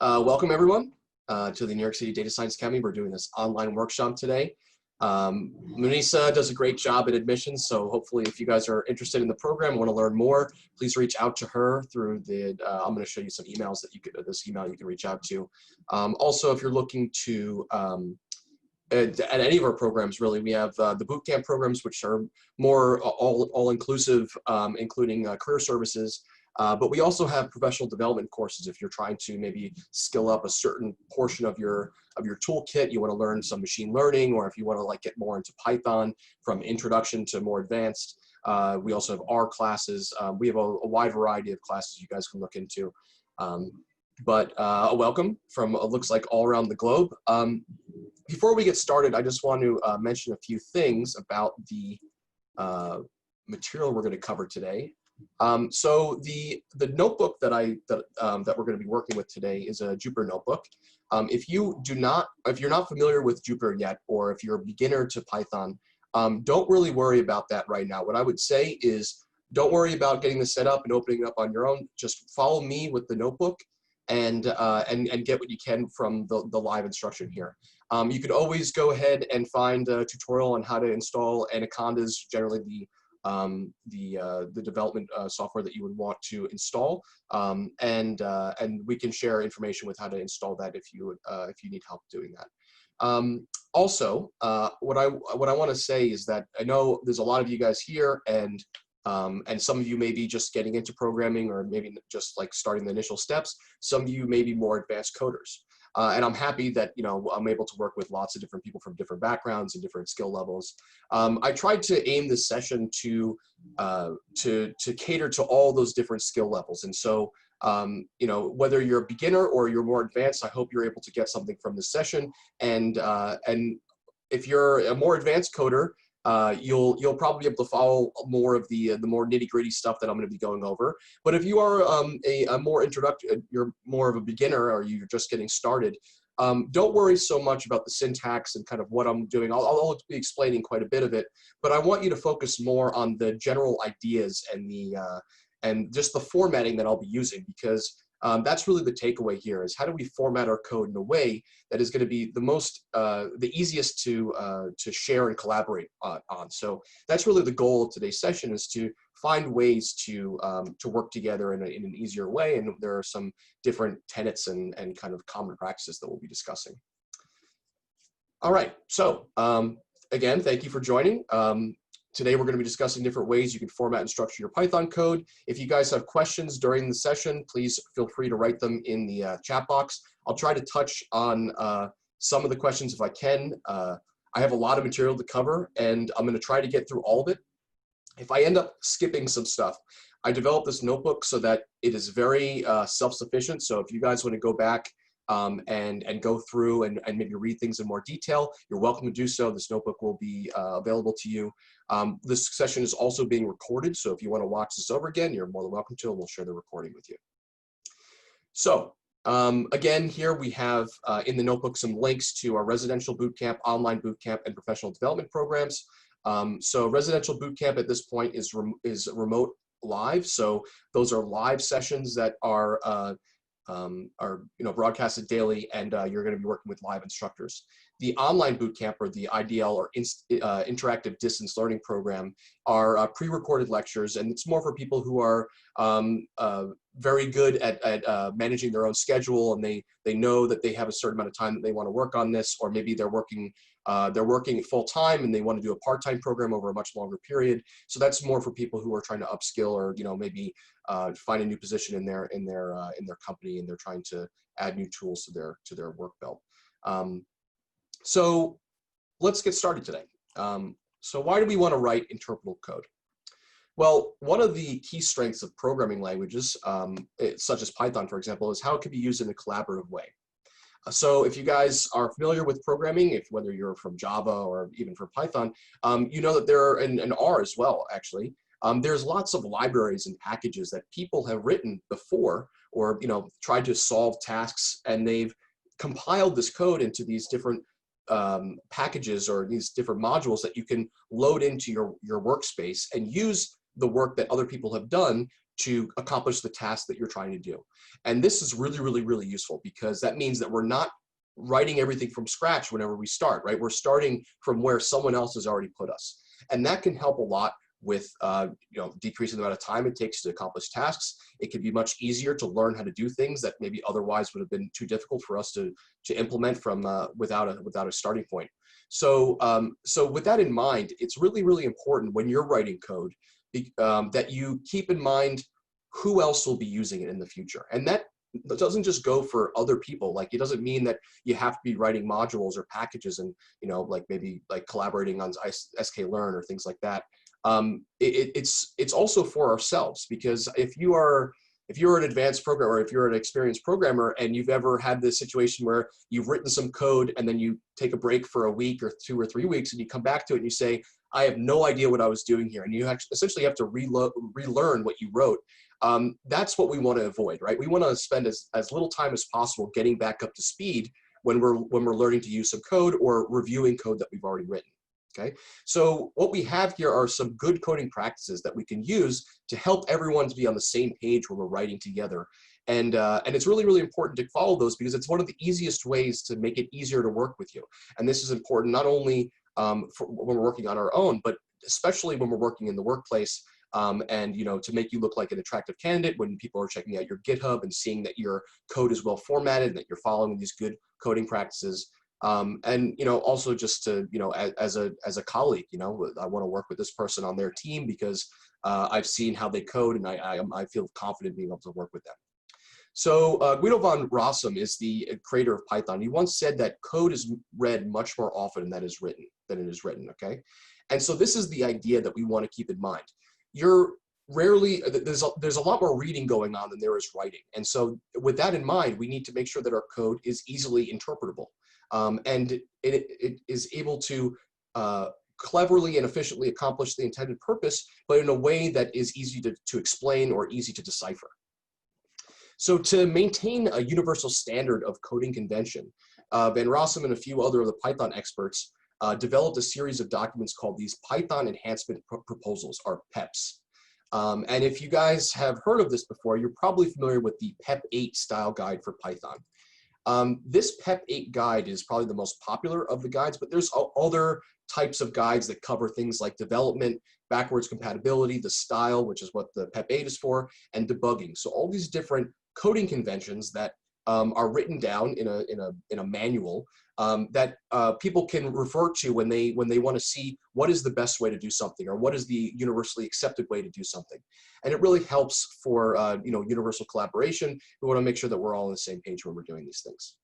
Welcome everyone to the New York City Data Science Academy. We're doing this online workshop today. Munisa does a great job at admissions, so hopefully if you guys are interested in the program and want to learn more, please reach out to her through the, I'm going to show you some emails that you could, this email you can reach out to. Also, if you're looking to, at any of our programs, really, we have the bootcamp programs, which are more all-inclusive, including career services. But we also have professional development courses if you're trying to maybe skill up a certain portion of your toolkit. You want to learn some machine learning, or if you want to get more into Python from introduction to more advanced. We also have R classes. We have a wide variety of classes you guys can look into. But a welcome from looks like all around the globe. Before we get started, I just want to mention a few things about the material we're going to cover today. So the notebook that we're going to be working with today is a Jupyter notebook. If you're not familiar with Jupyter yet, or if you're a beginner to Python, don't really worry about that right now. What I would say is don't worry about getting this set up and opening it up on your own. Just follow me with the notebook and get what you can from the live instruction here. You could always go ahead and find a tutorial on how to install Anaconda's, generally the development software that you would want to install, and we can share information with how to install that if you need help doing that. Also, what I want to say is that I know there's a lot of you guys here, and some of you may be just getting into programming, or maybe just starting the initial steps. Some of you may be more advanced coders. And I'm happy that I'm able to work with lots of different people from different backgrounds and different skill levels. I tried to aim this session to cater to all those different skill levels. And so whether you're a beginner or you're more advanced, I hope you're able to get something from this session. And if you're a more advanced coder, you'll probably be able to follow more of the more nitty-gritty stuff that I'm going to be going over. But if you are a more introductory, you're more of a beginner, or you're just getting started, don't worry so much about the syntax and kind of what I'm doing. I'll be explaining quite a bit of it, but I want you to focus more on the general ideas and just the formatting that I'll be using, because that's really the takeaway here, is how do we format our code in a way that is going to be the easiest to share and collaborate on. So that's really the goal of today's session, is to find ways to work together in an easier way. And there are some different tenets and kind of common practices that we'll be discussing. All right, so again, thank you for joining. Today, we're going to be discussing different ways you can format and structure your Python code. If you guys have questions during the session, please feel free to write them in the chat box. I'll try to touch on some of the questions if I can. I have a lot of material to cover, and I'm going to try to get through all of it. If I end up skipping some stuff, I developed this notebook so that it is very self-sufficient. So if you guys want to go back and go through and maybe read things in more detail, you're welcome to do so. This notebook will be available to you. This session is also being recorded, so if you want to watch this over again, you're more than welcome to, and we'll share the recording with you. So again, here we have in the notebook some links to our residential bootcamp, online bootcamp, and professional development programs. So residential bootcamp at this point is remote live, so those are live sessions that are broadcasted daily, and you're going to be working with live instructors. The online bootcamp, or the IDL, or interactive distance learning program, are pre-recorded lectures, and it's more for people who are very good at managing their own schedule, and they know that they have a certain amount of time that they want to work on this, or maybe they're working full-time and they want to do a part-time program over a much longer period. So that's more for people who are trying to upskill, or maybe find a new position in their company, and they're trying to add new tools to their work belt. So let's get started today. So why do we want to write interpretable code? Well, one of the key strengths of programming languages, such as Python, for example, is how it can be used in a collaborative way. So if you guys are familiar with programming, whether you're from Java or even from Python, you know that there are, and R as well, actually, there's lots of libraries and packages that people have written before, or tried to solve tasks, and they've compiled this code into these different packages, or these different modules that you can load into your workspace and use the work that other people have done to accomplish the task that you're trying to do. And this is really, really, really useful because that means that we're not writing everything from scratch whenever we start, right? We're starting from where someone else has already put us. And that can help a lot with decreasing the amount of time it takes to accomplish tasks. It can be much easier to learn how to do things that maybe otherwise would have been too difficult for us to implement from without a starting point. So with that in mind, it's really, really important when you're writing code that you keep in mind who else will be using it in the future. And that doesn't just go for other people. Like, it doesn't mean that you have to be writing modules or packages and, like maybe like collaborating on sklearn or things like that. It's also for ourselves, because if you're an advanced programmer, or if you're an experienced programmer and you've ever had this situation where you've written some code and then you take a break for a week or 2 or 3 weeks and you come back to it and you say, I have no idea what I was doing here, and you essentially have to relearn what you wrote. That's what we want to avoid, right? We want to spend as little time as possible getting back up to speed when we're learning to use some code or reviewing code that we've already written. Okay, so what we have here are some good coding practices that we can use to help everyone to be on the same page when we're writing together. And it's really, really important to follow those, because it's one of the easiest ways to make it easier to work with you. And this is important not only for when we're working on our own, but especially when we're working in the workplace. And to make you look like an attractive candidate when people are checking out your GitHub and seeing that your code is well formatted and that you're following these good coding practices. And also just to as a colleague, I want to work with this person on their team because I've seen how they code, and I feel confident being able to work with them. So Guido van Rossum is the creator of Python. He once said that code is read much more often than it is written. Okay, and so this is the idea that we want to keep in mind. There's a lot more reading going on than there is writing, and so with that in mind, we need to make sure that our code is easily interpretable. And it is able to cleverly and efficiently accomplish the intended purpose, but in a way that is easy to explain or easy to decipher. So to maintain a universal standard of coding convention, Van Rossum and a few other of the Python experts developed a series of documents called these Python Enhancement Proposals, or PEPs. And if you guys have heard of this before, you're probably familiar with the PEP 8 style guide for Python. This PEP 8 guide is probably the most popular of the guides, but there's other types of guides that cover things like development, backwards compatibility, the style, which is what the PEP 8 is for, and debugging. So all these different coding conventions that are written down in a manual that people can refer to when they want to see what is the best way to do something, or what is the universally accepted way to do something. And it really helps for universal collaboration. We want to make sure that we're all on the same page when we're doing these things.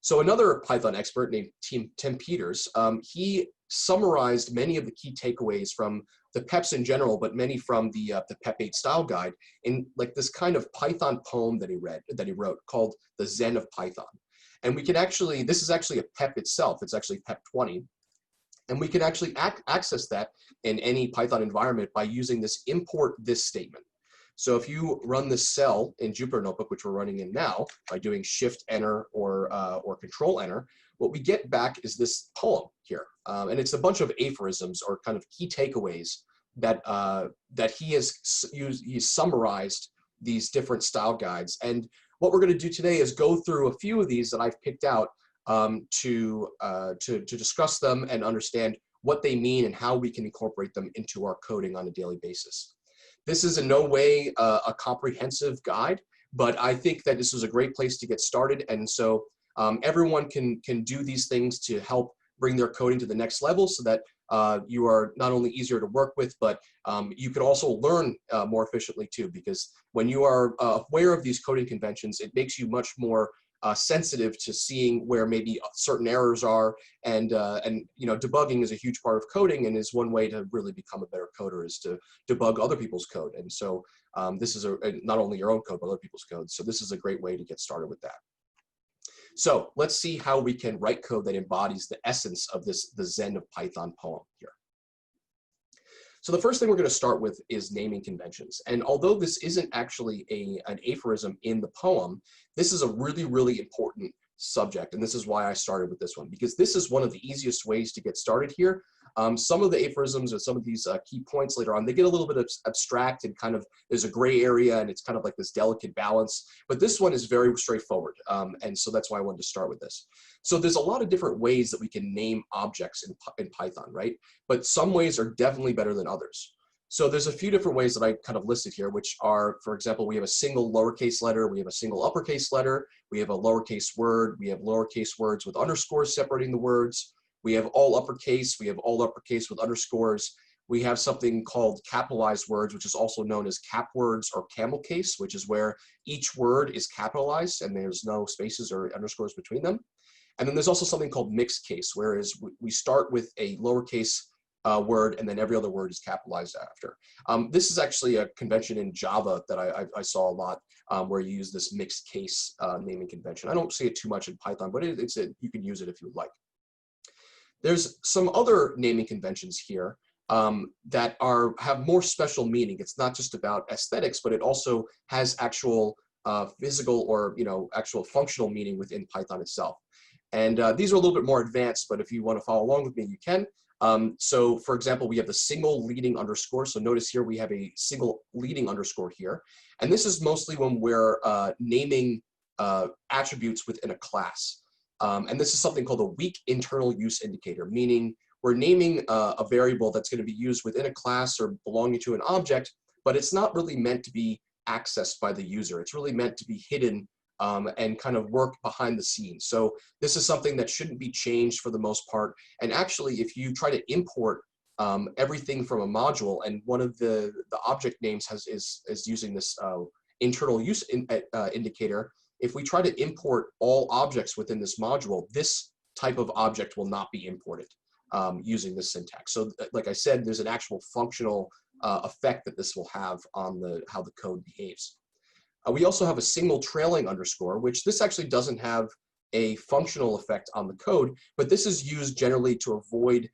So another Python expert named Tim Peters, he summarized many of the key takeaways from the PEPs in general, but many from the PEP 8 style guide in like this kind of Python poem that he wrote called The Zen of Python. And we can actually, this is actually a PEP itself. It's actually PEP 20. And we can actually access that in any Python environment by using this import this statement. So if you run this cell in Jupyter Notebook, which we're running in now, by doing Shift Enter or Control Enter, what we get back is this poem here. And it's a bunch of aphorisms or kind of key takeaways that he has used. He's summarized these different style guides. And what we're going to do today is go through a few of these that I've picked out to discuss them and understand what they mean and how we can incorporate them into our coding on a daily basis. This is in no way a comprehensive guide, but I think that this is a great place to get started. And so everyone can do these things to help bring their coding to the next level, so that you are not only easier to work with, but you can also learn more efficiently too, because when you are aware of these coding conventions, it makes you much more sensitive to seeing where maybe certain errors are, and debugging is a huge part of coding, and is one way to really become a better coder is to debug other people's code. And so this is not only your own code, but other people's code. So this is a great way to get started with that. So let's see how we can write code that embodies the essence of the Zen of Python poem here. So the first thing we're going to start with is naming conventions. And although this isn't actually an aphorism in the poem, this is a really, really important subject. And this is why I started with this one, because this is one of the easiest ways to get started here. Some of the aphorisms or some of these key points later on, they get a little bit abstract and kind of, there's a gray area and it's kind of like this delicate balance, but this one is very straightforward. And so that's why I wanted to start with this. So there's a lot of different ways that we can name objects in Python, right? But some ways are definitely better than others. So there's a few different ways that I kind of listed here, which are, for example, we have a single lowercase letter, we have a single uppercase letter, we have a lowercase word, we have lowercase words with underscores separating the words, we have all uppercase with underscores, we have something called capitalized words, which is also known as cap words or camel case, which is where each word is capitalized and there's no spaces or underscores between them. And then there's also something called mixed case, whereas we start with a lowercase word and then every other word is capitalized after. This is actually a convention in Java that I saw a lot, where you use this mixed case naming convention. I don't see it too much in Python, but you can use it if you would like. There's some other naming conventions here that have more special meaning. It's not just about aesthetics, but it also has actual physical or actual functional meaning within Python itself. And these are a little bit more advanced, but if you want to follow along with me, you can. So for example, we have the single leading underscore. So notice here we have a single leading underscore here. And this is mostly when we're naming attributes within a class. And this is something called a weak internal use indicator, meaning we're naming a variable that's going to be used within a class or belonging to an object, but it's not really meant to be accessed by the user. It's really meant to be hidden and kind of work behind the scenes. So this is something that shouldn't be changed for the most part. And actually, if you try to import everything from a module, and one of the object names is using this internal use indicator, if we try to import all objects within this module, this type of object will not be imported using this syntax. So like I said, there's an actual functional effect that this will have on how the code behaves. We also have a single trailing underscore, which this actually doesn't have a functional effect on the code, but this is used generally to avoid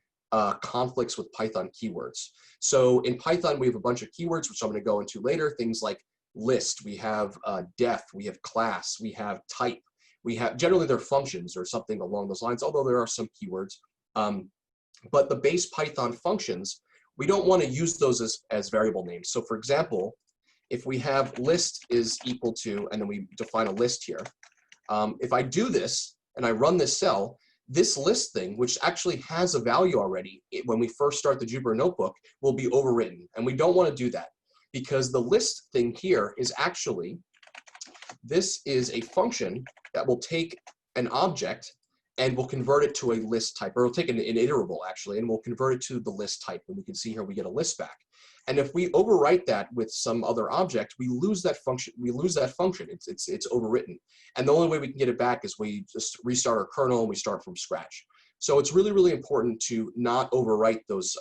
conflicts with Python keywords. So in Python, we have a bunch of keywords, which I'm going to go into later, things like list, we have def, we have class, we have type, we have, generally they're functions or something along those lines, although there are some keywords. But the base Python functions, we don't want to use those as variable names. So for example, if we have list is equal to, and then we define a list here. If I do this and I run this cell, this list thing, which actually has a value already when we first start the Jupyter Notebook, will be overwritten. And we don't want to do that because the list thing here is actually, this is a function that will take an object and we'll convert it to a list type, or it'll take an iterable actually, and we'll convert it to the list type. And we can see here we get a list back. And if we overwrite that with some other object, we lose that function. It's overwritten. And the only way we can get it back is we just restart our kernel and we start from scratch. So it's really, really important to not overwrite those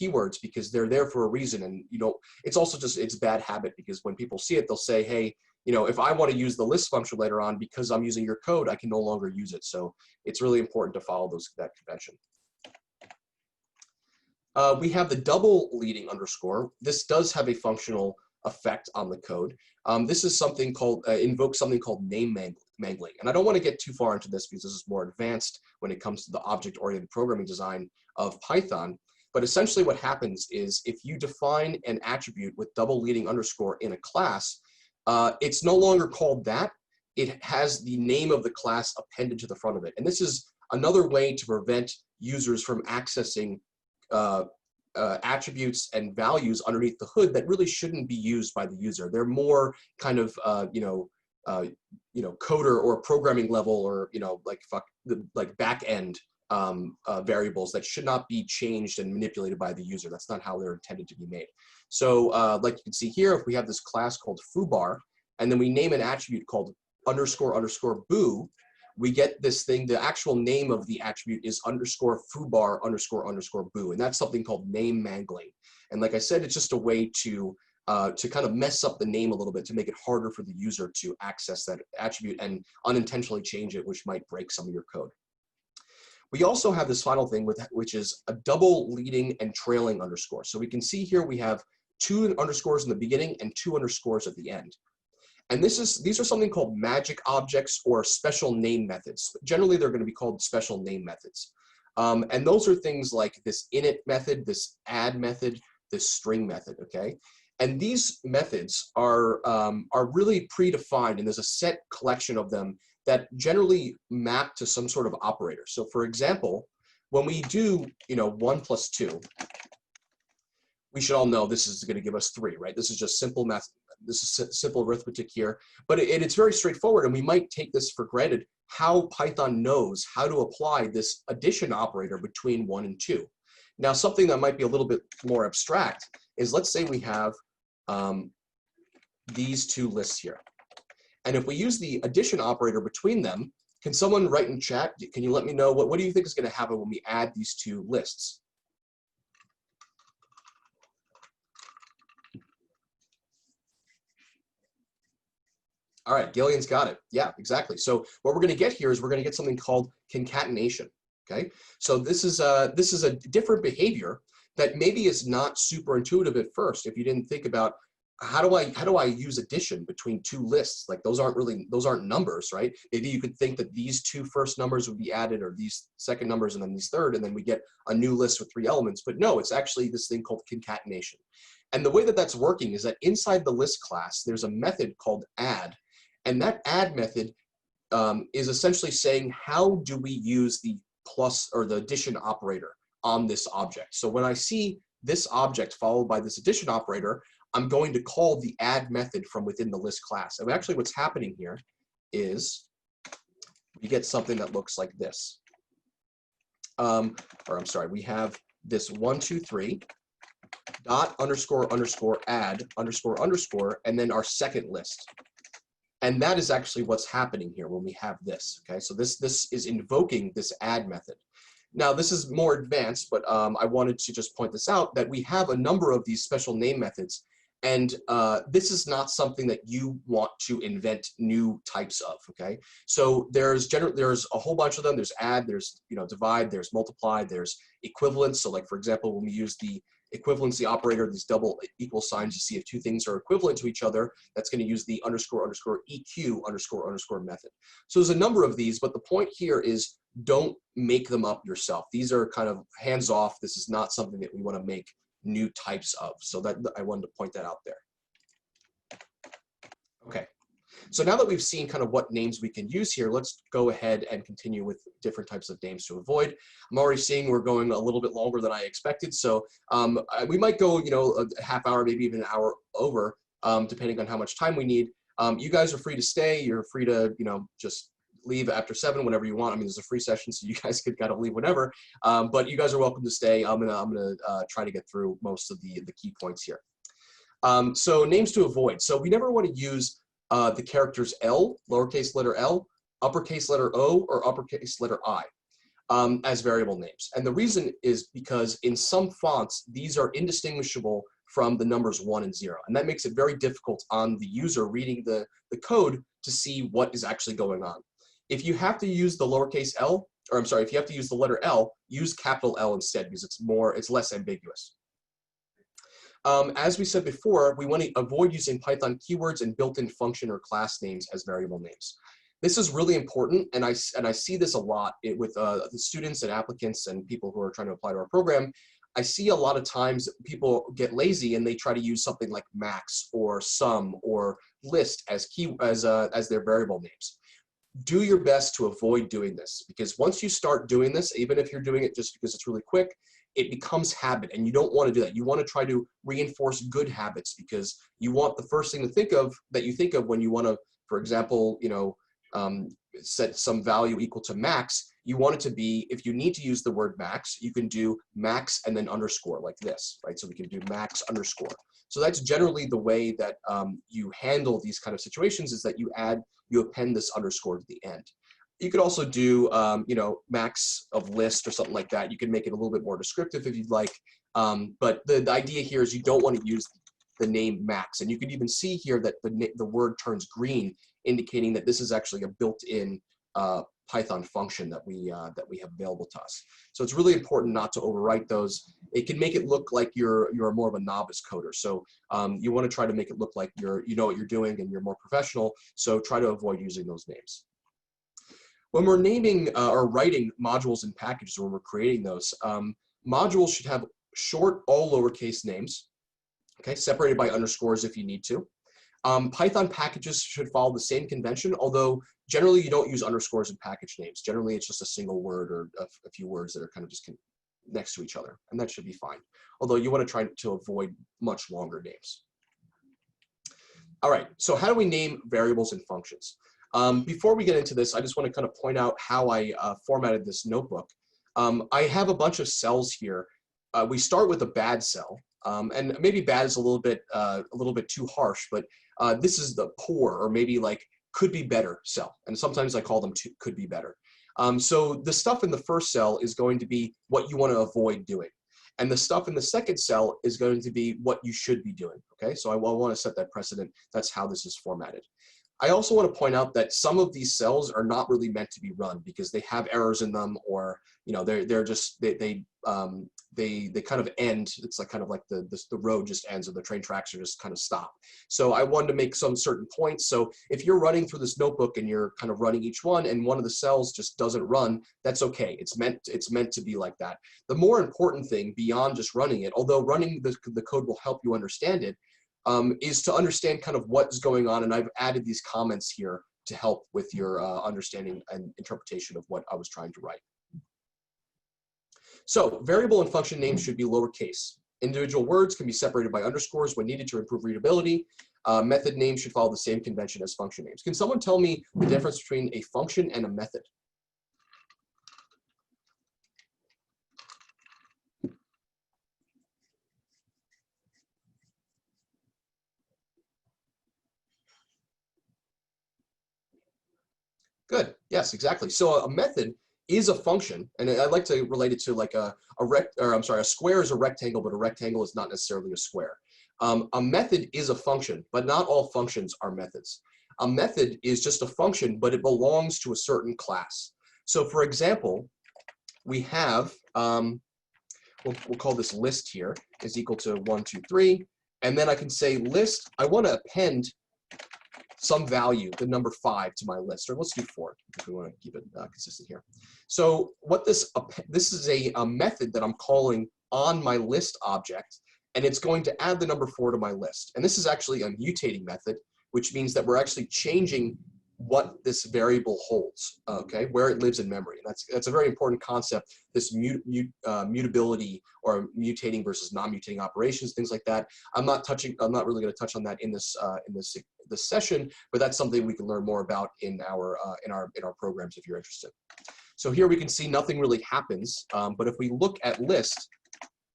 keywords because they're there for a reason. And it's also just, it's a bad habit because when people see it, they'll say, hey, if I want to use the list function later on because I'm using your code, I can no longer use it. So it's really important to follow that convention. We have the double leading underscore. This does have a functional effect on the code. This is something called, invokes something called name mangling. And I don't want to get too far into this because this is more advanced when it comes to the object-oriented programming design of Python. But essentially what happens is if you define an attribute with double leading underscore in a class, it's no longer called that. It has the name of the class appended to the front of it. And this is another way to prevent users from accessing attributes and values underneath the hood that really shouldn't be used by the user. They're more kind of coder or programming level or like back end variables that should not be changed and manipulated by the user. That's not how they're intended to be made. So like you can see here, if we have this class called foobar, and then we name an attribute called underscore underscore boo, we get this thing, the actual name of the attribute is underscore foobar underscore underscore boo. And that's something called name mangling. And like I said, it's just a way to kind of mess up the name a little bit to make it harder for the user to access that attribute and unintentionally change it, which might break some of your code. We also have this final thing which is a double leading and trailing underscore. So we can see here we have 2 underscores in the beginning and 2 underscores at the end. And these are something called magic objects or special name methods. Generally, they're going to be called special name methods. And those are things like this init method, this add method, this string method, okay? And these methods are really predefined, and there's a set collection of them that generally map to some sort of operator. So for example, when we do, 1 plus 2, we should all know this is going to give us 3, right? This is just simple math. This is simple arithmetic here, but it's very straightforward, and we might take this for granted how Python knows how to apply this addition operator between 1 and 2. Now, something that might be a little bit more abstract is, let's say we have these two lists here. And if we use the addition operator between them, can someone write in chat, can you let me know, what do you think is going to happen when we add these two lists? All right, Gillian's got it. Yeah, exactly. So what we're going to get here is we're going to get something called concatenation. Okay, so this is a different behavior that maybe is not super intuitive at first if you didn't think about how do I use addition between two lists? Like those aren't numbers, right? Maybe you could think that these two first numbers would be added, or these second numbers and then these third, and then we get a new list with 3 elements. But no, it's actually this thing called concatenation. And the way that that's working is that inside the list class, there's a method called add. And that add method is essentially saying, how do we use the plus or the addition operator on this object? So when I see this object followed by this addition operator, I'm going to call the add method from within the list class. And actually what's happening here is we get something that looks like this. We have this 1, 2, 3 dot underscore underscore add underscore underscore, and then our second list. And that is actually what's happening here when we have this, okay? So this is invoking this add method. Now, this is more advanced, but I wanted to just point this out, that we have a number of these special name methods, and this is not something that you want to invent new types of, okay? So there's a whole bunch of them. There's add, there's divide, there's multiply, there's equivalence. So like, for example, when we use the equivalency operator, these double equal signs to see if two things are equivalent to each other, that's going to use the underscore underscore EQ underscore underscore method. So there's a number of these, but the point here is don't make them up yourself. These are kind of hands off. This is not something that we want to make new types of. So that I wanted to point that out there. Okay. So now that we've seen kind of what names we can use here, let's go ahead and continue with different types of names to avoid. I'm already seeing we're going a little bit longer than I expected, so we might go, a half hour, maybe even an hour over, depending on how much time we need. You guys are free to stay. You're free to, just leave after 7 whenever you want. I mean, there's a free session, so you guys could kind of leave whenever. But you guys are welcome to stay. I'm gonna try to get through most of the key points here. So names to avoid. So we never want to use the characters L, lowercase letter L, uppercase letter O, or uppercase letter I as variable names. And the reason is because in some fonts, these are indistinguishable from the numbers 1 and 0. And that makes it very difficult on the user reading the code to see what is actually going on. If you have to use the lowercase l, or I'm sorry, if you have to use the letter L, use capital L instead, because it's less ambiguous. As we said before, we want to avoid using Python keywords and built-in function or class names as variable names. This is really important, and I see this a lot with the students and applicants and people who are trying to apply to our program. I see a lot of times people get lazy and they try to use something like max or sum or list as their variable names. Do your best to avoid doing this, because once you start doing this, even if you're doing it just because it's really quick, it becomes habit, and you don't want to do that. You want to try to reinforce good habits, because you want the first thing to think of when you want to, for example, set some value equal to max. You want it to be, if you need to use the word max, you can do max and then underscore like this, right? So we can do max underscore. So that's generally the way that you handle these kind of situations, is that you append this underscore to the end. You could also do, max of list or something like that. You can make it a little bit more descriptive if you'd like. But the idea here is you don't want to use the name max. And you can even see here that the word turns green, indicating that this is actually a built-in Python function that we have available to us. So it's really important not to overwrite those. It can make it look like you're more of a novice coder. So you want to try to make it look like you know what you're doing and you're more professional. So try to avoid using those names. When we're naming or writing modules and packages, when we're creating those, modules should have short, all lowercase names, okay, separated by underscores if you need to. Python packages should follow the same convention, although generally you don't use underscores in package names. Generally, it's just a single word or a few words that are kind of just next to each other, and that should be fine. Although you want to try to avoid much longer names. All right, so how do we name variables and functions? Before we get into this, I just want to kind of point out how I formatted this notebook. I have a bunch of cells here. We start with a bad cell, and maybe bad is a little bit too harsh, but this is the poor, or maybe like could be better cell, and sometimes I call them could be better. So the stuff in the first cell is going to be what you want to avoid doing. And the stuff in the second cell is going to be what you should be doing, okay? So I want to set that precedent. That's how this is formatted. I also want to point out that some of these cells are not really meant to be run because they have errors in them, or they're just they kind of end. It's like kind of like the road just ends, or the train tracks are just kind of stop. So I wanted to make some certain points. So if you're running through this notebook and you're kind of running each one, and one of the cells just doesn't run, that's okay. It's meant to be like that. The more important thing beyond just running it, although running the code will help you understand it, is to understand kind of what's going on, and I've added these comments here to help with your understanding and interpretation of what I was trying to write. So variable and function names should be lowercase. Individual words can be separated by underscores when needed to improve readability. Method names should follow the same convention as function names. Can someone tell me the difference between a function and a method? Good. Yes, exactly. So a method is a function, and I like to relate it to like a square is a rectangle, but a rectangle is not necessarily a square. A method is a function, but not all functions are methods. A method is just a function, but it belongs to a certain class. So for example, we have, we'll call this list here is equal to 1, 2, 3, and then I can say list, I want to append some value, the number 5 to my list, or let's do 4 if we want to keep it consistent here. So what this is a method that I'm calling on my list object, and it's going to add the number 4 to my list. And this is actually a mutating method, which means that we're actually changing what this variable holds, okay, where it lives in memory. And that's a very important concept, this mutability or mutating versus non-mutating operations, things like that. I'm not really going to touch on that in this session, but that's something we can learn more about in our programs if you're interested. So here we can see nothing really happens, but if we look at list,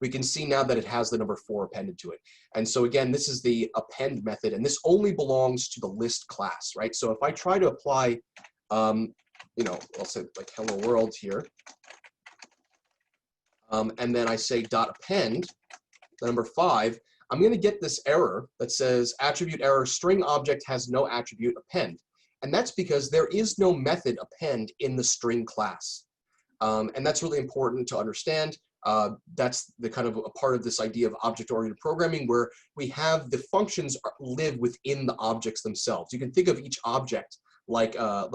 we can see now that it has the number 4 appended to it. And so again, this is the append method, and this only belongs to the list class, right? So if I try to apply, I'll say like hello world here, and then I say dot append, the number 5, I'm going to get this error that says attribute error, string object has no attribute append. And that's because there is no method append in the string class. And that's really important to understand. That's the kind of a part of this idea of object-oriented programming, where we have the functions live within the objects themselves. You can think of each object like a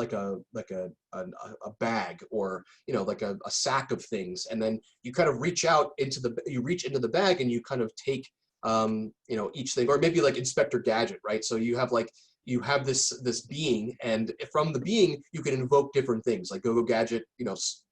bag, or like a sack of things, and then you kind of reach into the bag and you kind of take each thing, or maybe like Inspector Gadget, right? So you have this being, and from the being you can invoke different things like Go-Go Gadget,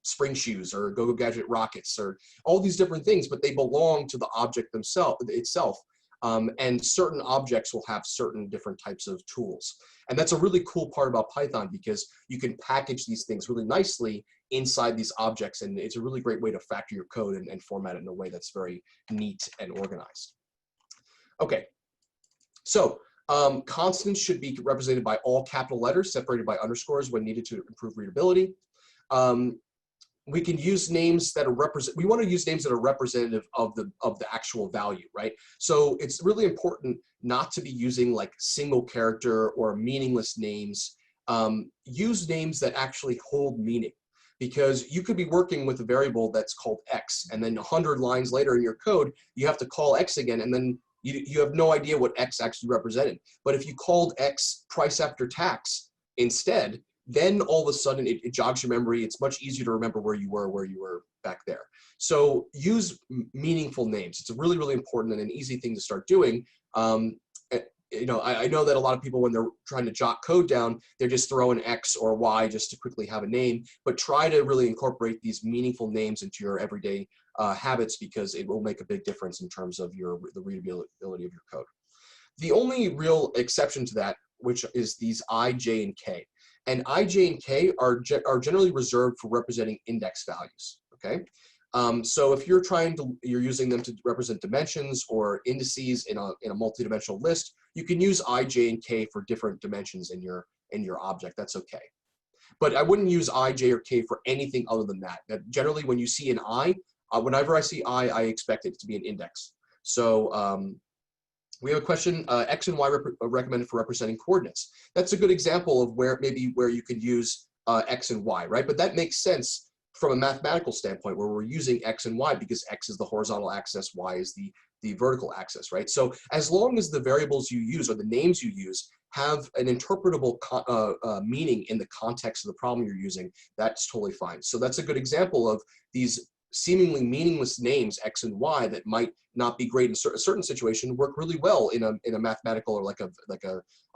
spring shoes, or Go-Go Gadget rockets, or all these different things, but they belong to the object itself. And certain objects will have certain different types of tools. And that's a really cool part about Python, because you can package these things really nicely inside these objects, and it's a really great way to factor your code and format it in a way that's very neat and organized. Okay, so constants should be represented by all capital letters, separated by underscores when needed to improve readability. We can use names that are we want to use names that are representative of the actual value, right? So it's really important not to be using like single character or meaningless names. Use names that actually hold meaning, because you could be working with a variable that's called X, and then 100 lines later in your code, you have to call X again, and then you have no idea what X actually represented. But if you called X price after tax instead, then all of a sudden it jogs your memory. It's much easier to remember where you were back there. So use meaningful names. It's a really, really important and an easy thing to start doing. You know, I know that a lot of people, when they're trying to jot code down, they're just throwing X or Y just to quickly have a name, but try to really incorporate these meaningful names into your everyday habits, because it will make a big difference in terms of the readability of your code. The only real exception to that, which is these I, J, and K. And I, J, and K are generally reserved for representing index values, okay? So if you're using them to represent dimensions or indices in a multi-dimensional list, you can use I, J, and K for different dimensions in your object. That's okay. But I wouldn't use I, J, or K for anything other than that. Generally, when you see an I, whenever I see I expect it to be an index. So we have a question, X and Y recommended for representing coordinates. That's a good example of where you could use X and Y, right? But that makes sense from a mathematical standpoint, where we're using X and Y because X is the horizontal axis, Y is the vertical axis, right? So as long as the variables you use or the names you use have an interpretable meaning in the context of the problem you're using, that's totally fine. So that's a good example of these seemingly meaningless names, X and Y, that might not be great in a certain situation, work really well in a mathematical or like a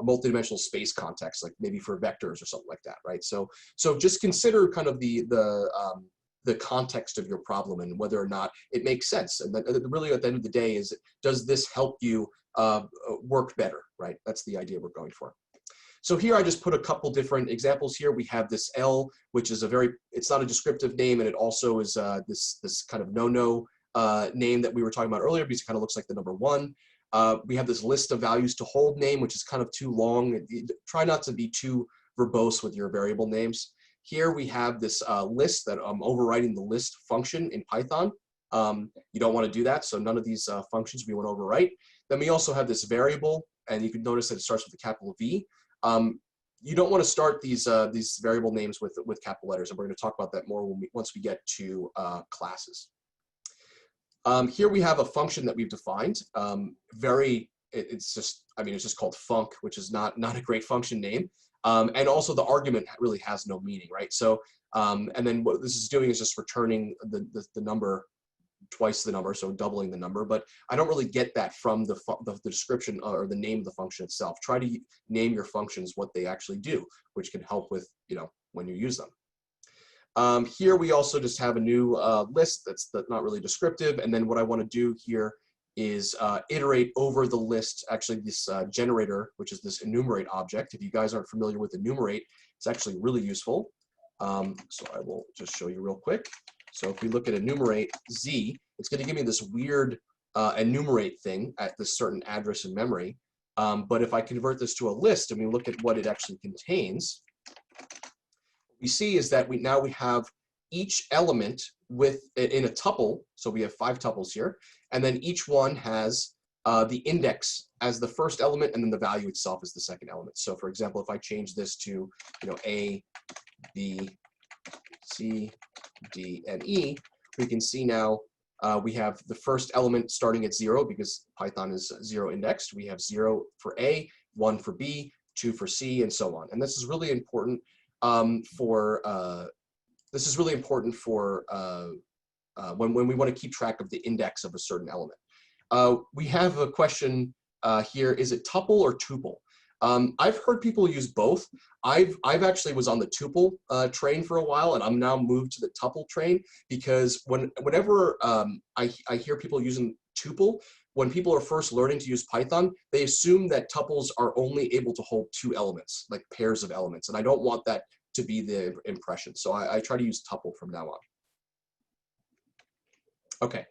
multidimensional space context, like maybe for vectors or something like that, right? So just consider kind of the context of your problem and whether or not it makes sense. And then really at the end of the day is, does this help you work better, right? That's the idea we're going for. So here I just put a couple different examples here. We have this L, which is it's not a descriptive name, and it also is this kind of no-no name that we were talking about earlier, because it kind of looks like the number 1. We have this list of values to hold name, which is kind of too long. Try not to be too verbose with your variable names. Here we have this list that I'm overriding the list function in Python. You don't want to do that, so none of these functions we want to overwrite. Then we also have this variable, and you can notice that it starts with a capital V. You don't want to start these variable names with capital letters, and we're going to talk about that more once we get to classes. Here we have a function that we've defined. It's just called func, which is not a great function name. And also the argument really has no meaning, right? So, and then what this is doing is just returning the number, twice the number, so doubling the number. But I don't really get that from the description or the name of the function itself. Try to name your functions what they actually do, which can help with, when you use them. Here we also just have a new list that's not really descriptive. And then what I want to do here is iterate over the list, actually this generator, which is this enumerate object. If you guys aren't familiar with enumerate, it's actually really useful. So I will just show you real quick. So if we look at enumerate Z, it's going to give me this weird enumerate thing at this certain address in memory. But if I convert this to a list and we look at what it actually contains, what we see is that we have each element in a tuple. So we have 5 tuples here, and then each one has the index as the first element, and then the value itself is the second element. So for example, if I change this to A, B, C, D, and E, we can see now we have the first element starting at 0 because Python is 0 indexed. We have 0 for A, 1 for B, 2 for C, and so on. And this is really important when we want to keep track of the index of a certain element. We have a question here: is it tuple or tuple? I've heard people use both. I've actually was on the tuple train for a while, and I'm now moved to the tuple train because whenever I hear people using tuple, when people are first learning to use Python, they assume that tuples are only able to hold 2 elements, like pairs of elements, and I don't want that to be the impression. So I try to use tuple from now on. Okay.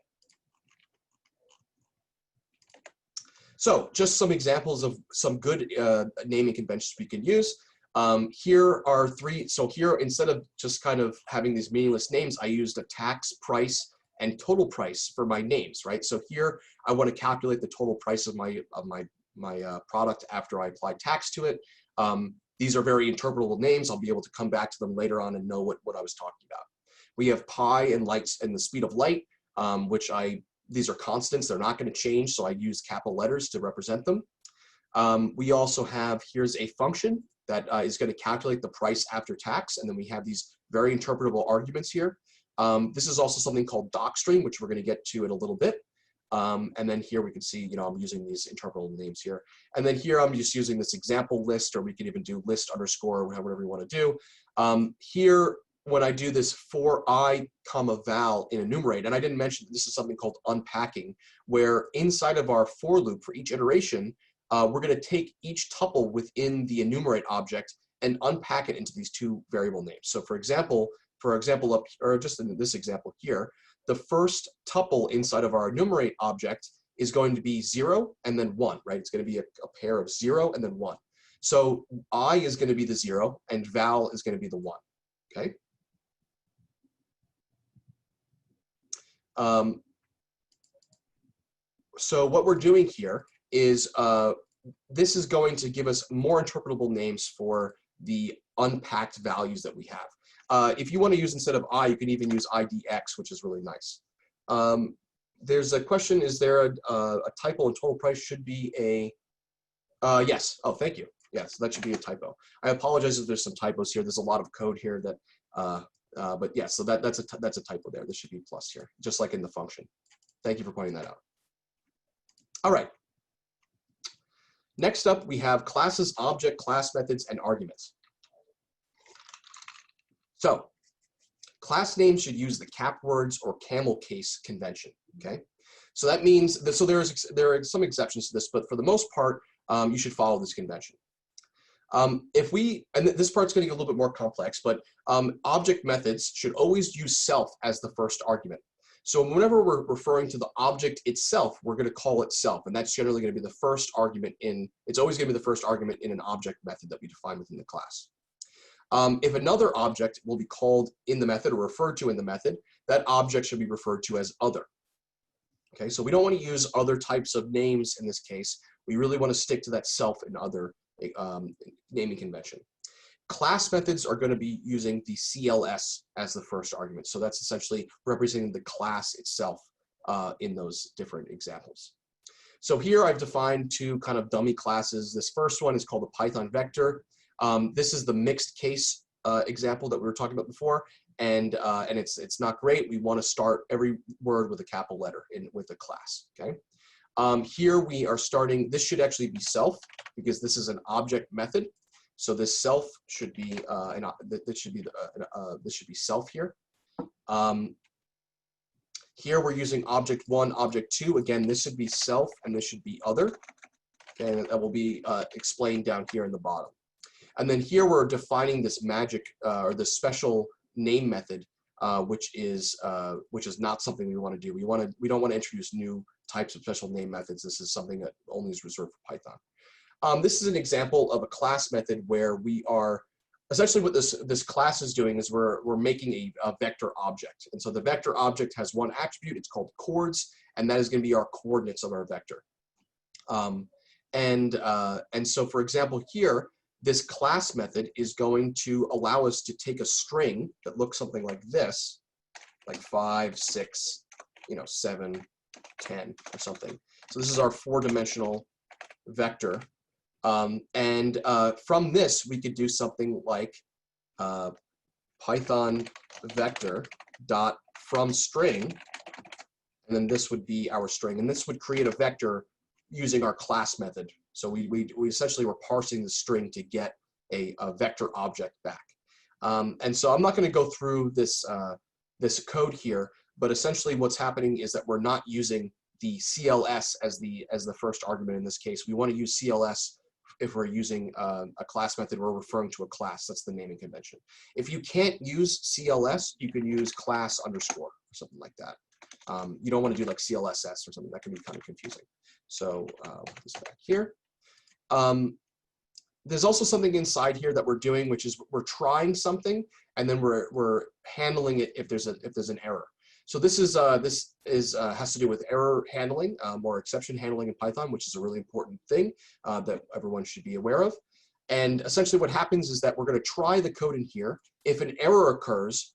So just some examples of some good naming conventions we can use. Here are 3. So here, instead of just kind of having these meaningless names, I used a tax, price, and total price for my names, right? So here I want to calculate the total price of my product after I apply tax to it. These are very interpretable names. I'll be able to come back to them later on and know what I was talking about. We have pi and lights and the speed of light, these are constants. They're not going to change, so I use capital letters to represent them. We also have, here's a function. that is going to calculate the price after tax. And then we have these very interpretable arguments here. This is also something called Docstring, which we're going to get to in a little bit. And then here we can see, I'm using these interpretable names here. And then here I'm just using this example list, or we can even do list underscore, whatever you want to do. Here, when I do this for I, val in enumerate, and I didn't mention this is something called unpacking, where inside of our for loop for each iteration, we're going to take each tuple within the enumerate object and unpack it into these two variable names. So for example, up, or just in this example here, the first tuple inside of our enumerate object is going to be 0 and then 1, right? It's going to be a pair of 0 and then 1. So I is going to be the 0 and val is going to be the 1, okay? So what we're doing here is this is going to give us more interpretable names for the unpacked values that we have. If you want to use instead of I, you can even use IDX, which is really nice. There's a question, is there a typo in total price should be a, yes, oh, thank you. Yes, that should be a typo. I apologize if there's some typos here. There's a lot of code here that, but yeah, so that's a typo there. This should be plus here, just like in the function. Thank you for pointing that out. All right. Next up, we have classes, object, class methods, and arguments. So class names should use the cap words or camel case convention, okay? So that means, that, so there are some exceptions to this, but for the most part, you should follow this convention. And this part's going to get a little bit more complex, but object methods should always use self as the first argument. So whenever we're referring to the object itself, we're going to call it self, and that's generally going to be the first argument it's always going to be the first argument in an object method that we define within the class. If another object will be called in the method or referred to in the method, that object should be referred to as other. Okay, so we don't want to use other types of names in this case. We really want to stick to that self and other naming convention. Class methods are going to be using the CLS as the first argument. So that's essentially representing the class itself in those different examples. So here I've defined two kind of dummy classes. This first one is called the Python vector. This is the mixed case example that we were talking about before, and it's not great. We want to start every word with a capital letter with the class. Okay. Here we are starting. This should actually be self because this is an object method. So this self should be this should be self here. Here we're using object 1, object 2. Again, this should be self and this should be other. Okay, and that will be explained down here in the bottom. And then here we're defining this magic or this special name method, which is not something we want to do. We don't want to introduce new types of special name methods. This is something that only is reserved for Python. This is an example of a class method where we are essentially what this class is doing is we're making a vector object. And so the vector object has one attribute. It's called chords, and that is going to be our coordinates of our vector. And so, for example, here, this class method is going to allow us to take a string that looks something like this, like 5, 6, 7, 10, or something. So this is our 4-dimensional vector. From this, we could do something like Python vector dot from string, and then this would be our string, and this would create a vector using our class method. So we essentially were parsing the string to get a vector object back. And so I'm not going to go through this this code here, but essentially what's happening is that we're not using the CLS as the first argument in this case. We want to use CLS if we're using a class method, we're referring to a class. That's the naming convention. If you can't use CLS, you can use class underscore or something like that. You don't want to do like CLSS or something. That can be kind of confusing. So put this back here. There's also something inside here that we're doing, which is we're trying something, and then we're handling it if there's an error. So this has to do with error handling or exception handling in Python, which is a really important thing that everyone should be aware of. And essentially what happens is that we're going to try the code in here. If an error occurs,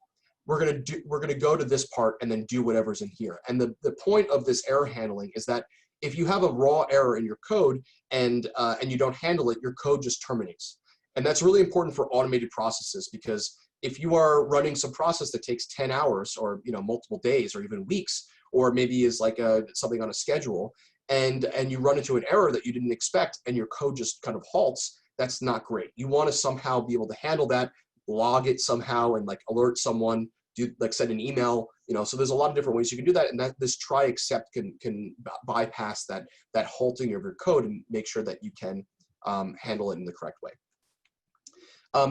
we're going to go to this part and then do whatever's in here. And the point of this error handling is that if you have a raw error in your code and you don't handle it, your code just terminates. And that's really important for automated processes, because if you are running some process that takes 10 hours or multiple days or even weeks, or maybe is like something on a schedule, and you run into an error that you didn't expect and your code just kind of halts, that's not great. You want to somehow be able to handle that, log it somehow, and like alert someone, send an email, so there's a lot of different ways you can do that, and that this try except can bypass that halting of your code and make sure that you can handle it in the correct way.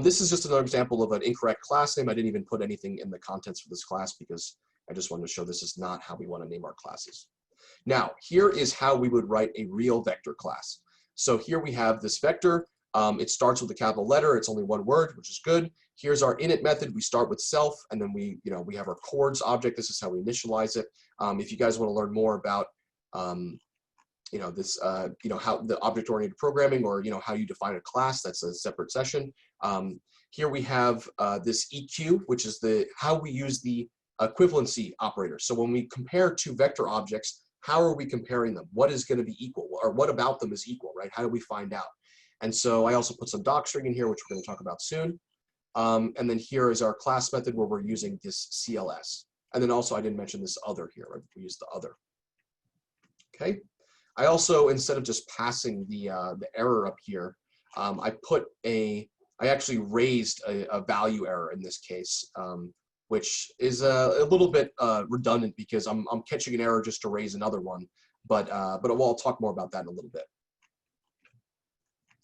This is just another example of an incorrect class name. I didn't even put anything in the contents for this class because I just wanted to show this is not how we want to name our classes. Now, here is how we would write a real vector class. So here we have this vector. It starts with a capital letter. It's only one word, which is good. Here's our init method. We start with self, and then we have our chords object. This is how we initialize it. If you guys want to learn more about how the object-oriented programming, or how you define a class, that's a separate session. Here we have this EQ, which is how we use the equivalency operator. So when we compare two vector objects, how are we comparing them? What is going to be equal, or what about them is equal, right? How do we find out? And so I also put some Docstring in here, which we're going to talk about soon. And then here is our class method where we're using this CLS. And then also I didn't mention this other here, right? We use the other. Okay. I also, instead of just passing the error up here, I actually raised a value error in this case, which is a little bit redundant because I'm catching an error just to raise another one. But I'll talk more about that in a little bit.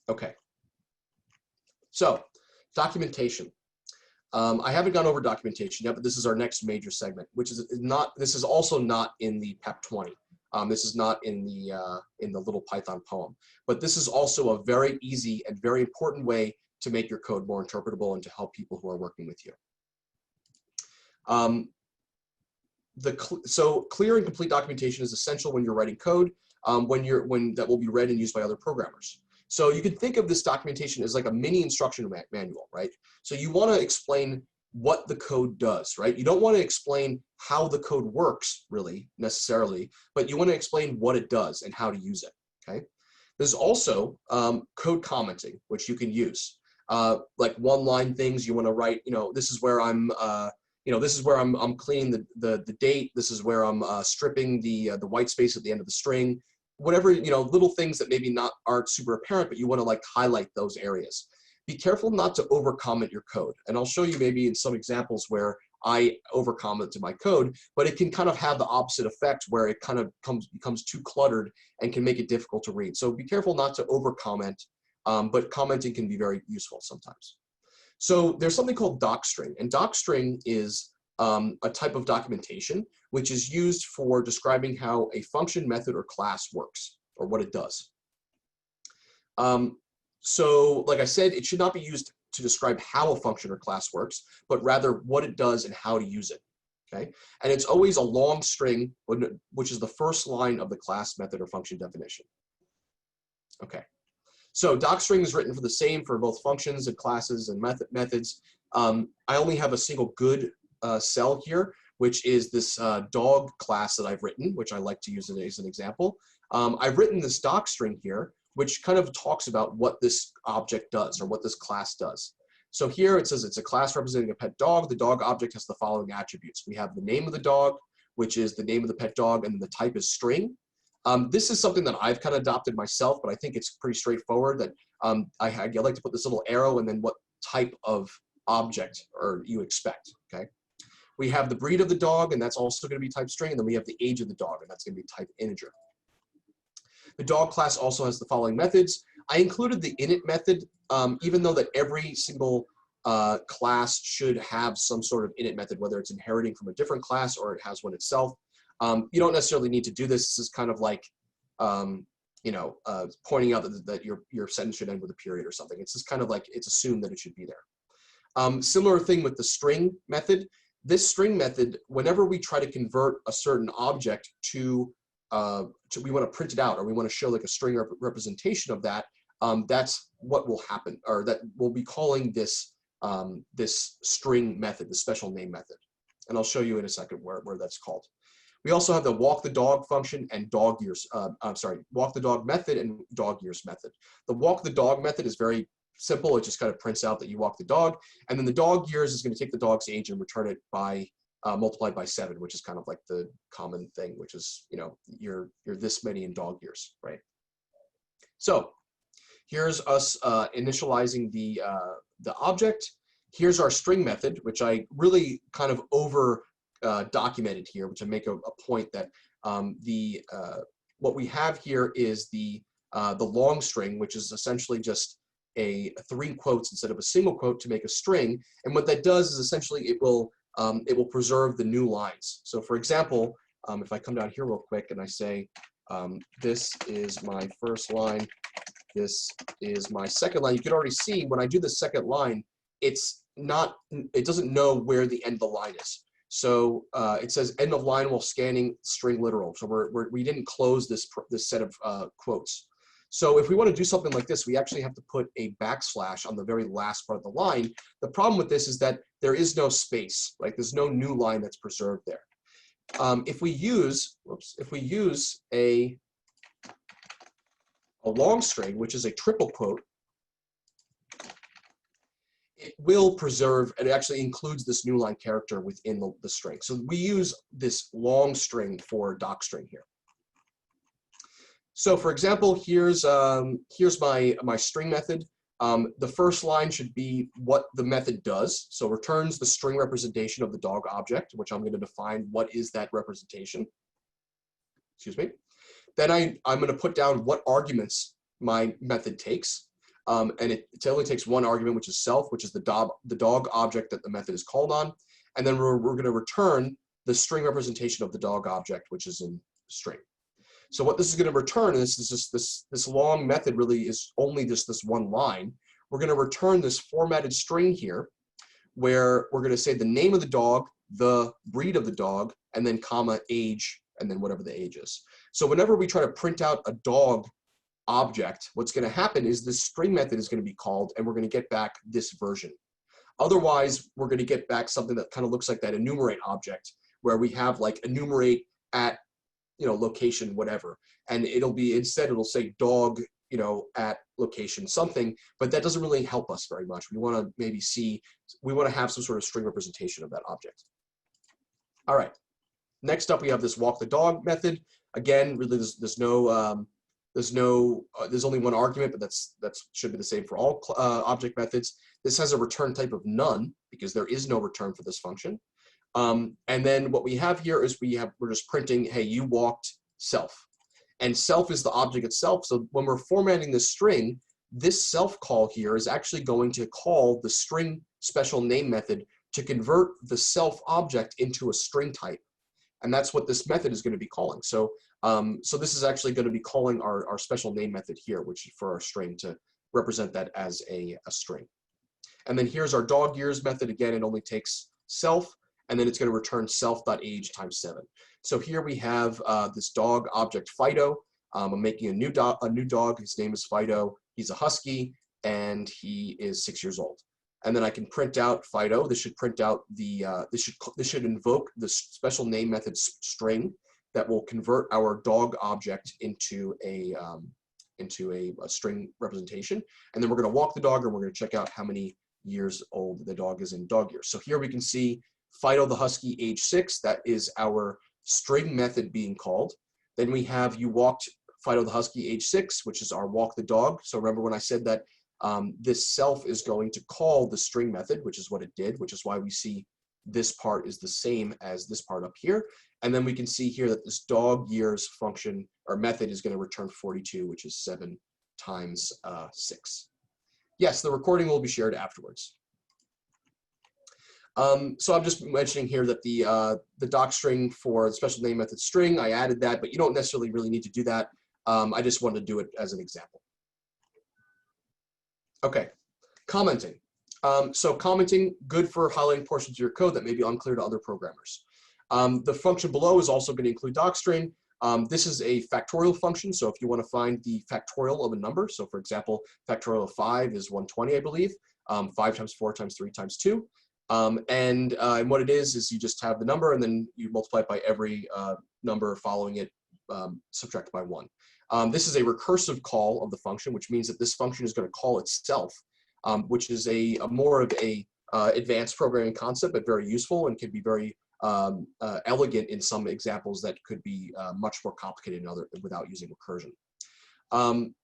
Okay. So documentation. I haven't gone over documentation yet, but this is our next major segment, which is this is also not in the PEP 20. This is not in the little Python poem, but this is also a very easy and very important way to make your code more interpretable and to help people who are working with you. So clear and complete documentation is essential when you're writing code, when that will be read and used by other programmers. So you can think of this documentation as like a mini instruction manual, right? So you want to explain what the code does, right? You don't want to explain how the code works, really, necessarily, but you want to explain what it does and how to use it, okay? There's also code commenting, which you can use. Like one-line things you want to write, this is where I'm, this is where I'm cleaning the date, this is where I'm stripping the white space at the end of the string, whatever, little things that maybe aren't super apparent, but you want to like highlight those areas. Be careful not to over-comment your code. And I'll show you maybe in some examples where I over-comment to my code, but it can kind of have the opposite effect where it kind of becomes too cluttered and can make it difficult to read. So be careful not to over-comment, but commenting can be very useful sometimes. So there's something called Docstring, and Docstring is a type of documentation which is used for describing how a function, method, or class works, or what it does. So like I said, it should not be used to describe how a function or class works, but rather what it does and how to use it, okay? And it's always a long string, which is the first line of the class, method, or function definition. Okay, so Docstring is written for the same for both functions and classes and methods. I only have a single good cell here, which is this dog class that I've written, which I like to use as an example. I've written this Docstring here, which kind of talks about what this object does or what this class does. So here it says it's a class representing a pet dog. The dog object has the following attributes. We have the name of the dog, which is the name of the pet dog, and then the type is string. This is something that I've kind of adopted myself, but I think it's pretty straightforward that I like to put this little arrow and then what type of object you expect, okay? We have the breed of the dog, and that's also going to be type string, and then we have the age of the dog, and that's going to be type integer. The dog class also has the following methods. I included the init method, even though that every single class should have some sort of init method, whether it's inheriting from a different class or it has one itself. You don't necessarily need to do this. This is kind of like, pointing out that your sentence should end with a period or something. It's just kind of like it's assumed that it should be there. Similar thing with the string method. This string method, whenever we try to convert a certain object to we want to print it out, or we want to show like a string representation of that, that's what will happen, or that we'll be calling this this string method, the special name method. And I'll show you in a second where that's called. We also have the walk the dog function and walk the dog method and dog years method. The walk the dog method is very simple. It just kind of prints out that you walk the dog. And then the dog years is going to take the dog's age and return it by multiplied by 7, which is kind of like the common thing, which is, you know, you're this many in dog years, right? So here's us initializing the object. Here's our string method, which I really kind of over documented here, which I make a point that what we have here is the long string, which is essentially just a 3 quotes instead of a single quote to make a string. And what that does is essentially it will preserve the new lines. So for example, if I come down here real quick and I say, this is my first line, this is my second line, you can already see when I do the second line, it doesn't know where the end of the line is. So it says end of line while scanning string literal. So we didn't close this set of quotes. So if we want to do something like this, we actually have to put a backslash on the very last part of the line. The problem with this is that there is no space, right? There's no new line that's preserved there. If we use a long string, which is a triple quote, it will preserve, and it actually includes this new line character within the string. So we use this long string for Docstring here. So for example, here's my string method. The first line should be what the method does. So returns the string representation of the dog object, which I'm going to define what is that representation. Excuse me. Then I'm going to put down what arguments my method takes. And it only takes one argument, which is self, which is the dog object that the method is called on. And then we're going to return the string representation of the dog object, which is in string. So what this is going to return, and this is just this long method really is only just this one line. We're going to return this formatted string here, where we're going to say the name of the dog, the breed of the dog, and then comma age, and then whatever the age is. So whenever we try to print out a dog object, what's going to happen is this string method is going to be called, and we're going to get back this version. Otherwise, we're going to get back something that kind of looks like that enumerate object, where we have like enumerate at, you know, location, whatever. And it'll say dog, you know, at location something, but that doesn't really help us very much. We want to have some sort of string representation of that object. All right. Next up, we have this walk the dog method. Again, really, there's only one argument, but that should be the same for all object methods. This has a return type of none because there is no return for this function. And then what we have here is we're just printing, hey, you walked self. And self is the object itself. So when we're formatting this string, this self call here is actually going to call the string special name method to convert the self object into a string type. And that's what this method is going to be calling. So this is actually going to be calling our special name method here, which is for our string to represent that as a string. And then here's our dog years method. Again, it only takes self, and then it's going to return self.age times 7. So here we have this dog object Fido. I'm making a new dog. His name is Fido. He's a husky, and he is 6 years old. And then I can print out Fido. This should print out the this should invoke the special name method string that will convert our dog object into a string representation. And then we're going to walk the dog, and we're going to check out how many years old the dog is in dog years. So here we can see Fido the husky, age 6. That is our string method being called. Then we have you walked Fido the husky, age 6, which is our walk the dog. So remember when I said that this self is going to call the string method, which is what it did, which is why we see this part is the same as this part up here. And then we can see here that this dog years function or method is going to return 42, which is 7 times 6. Yes, the recording will be shared afterwards. So I'm just mentioning here that the Docstring for the special name method string, I added that, but you don't necessarily really need to do that. I just wanted to do it as an example. Okay, commenting. So commenting, good for highlighting portions of your code that may be unclear to other programmers. The function below is also going to include Docstring. This is a factorial function, so if you want to find the factorial of a number, so for example, factorial of 5 is 120, I believe, 5 times 4 times 3 times 2. And what it is you just have the number, and then you multiply it by every number following it, subtracted by 1. This is a recursive call of the function, which means that this function is going to call itself which is a more of a advanced programming concept, but very useful and can be very elegant in some examples that could be much more complicated in other without using recursion.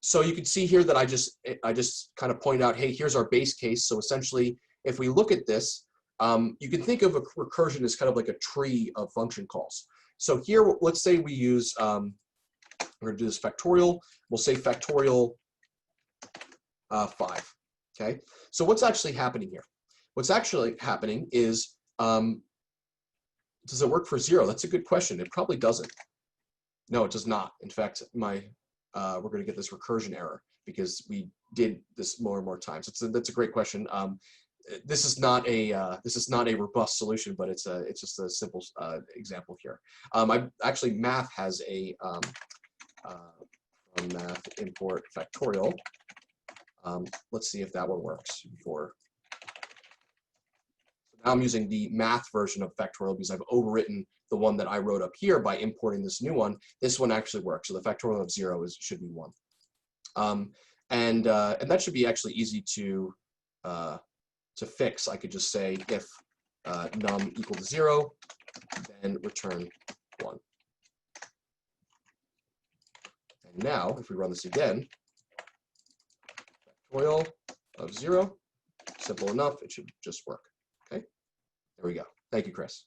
So you can see here that I just kind of point out, hey, here's our base case. So essentially, if we look at this, you can think of a recursion as kind of like a tree of function calls. So here, let's say we use, we're going to do this factorial. We'll say factorial 5. Okay. So what's actually happening here? What's actually happening is, does it work for 0? That's a good question. It probably doesn't. No, it does not. In fact, we're going to get this recursion error because we did this more and more times. That's a great question. This is not a robust solution, but it's just a simple example here. Actually, math has a from math import factorial. Let's see if that one works for. Now I'm using the math version of factorial because I've overwritten the one that I wrote up here by importing this new one. This one actually works. So the factorial of 0 should be 1. And that should be actually easy to fix. I could just say if num equal to 0, then return 1. And now, if we run this again, factorial of 0, simple enough, it should just work. Okay, there we go. Thank you, Chris.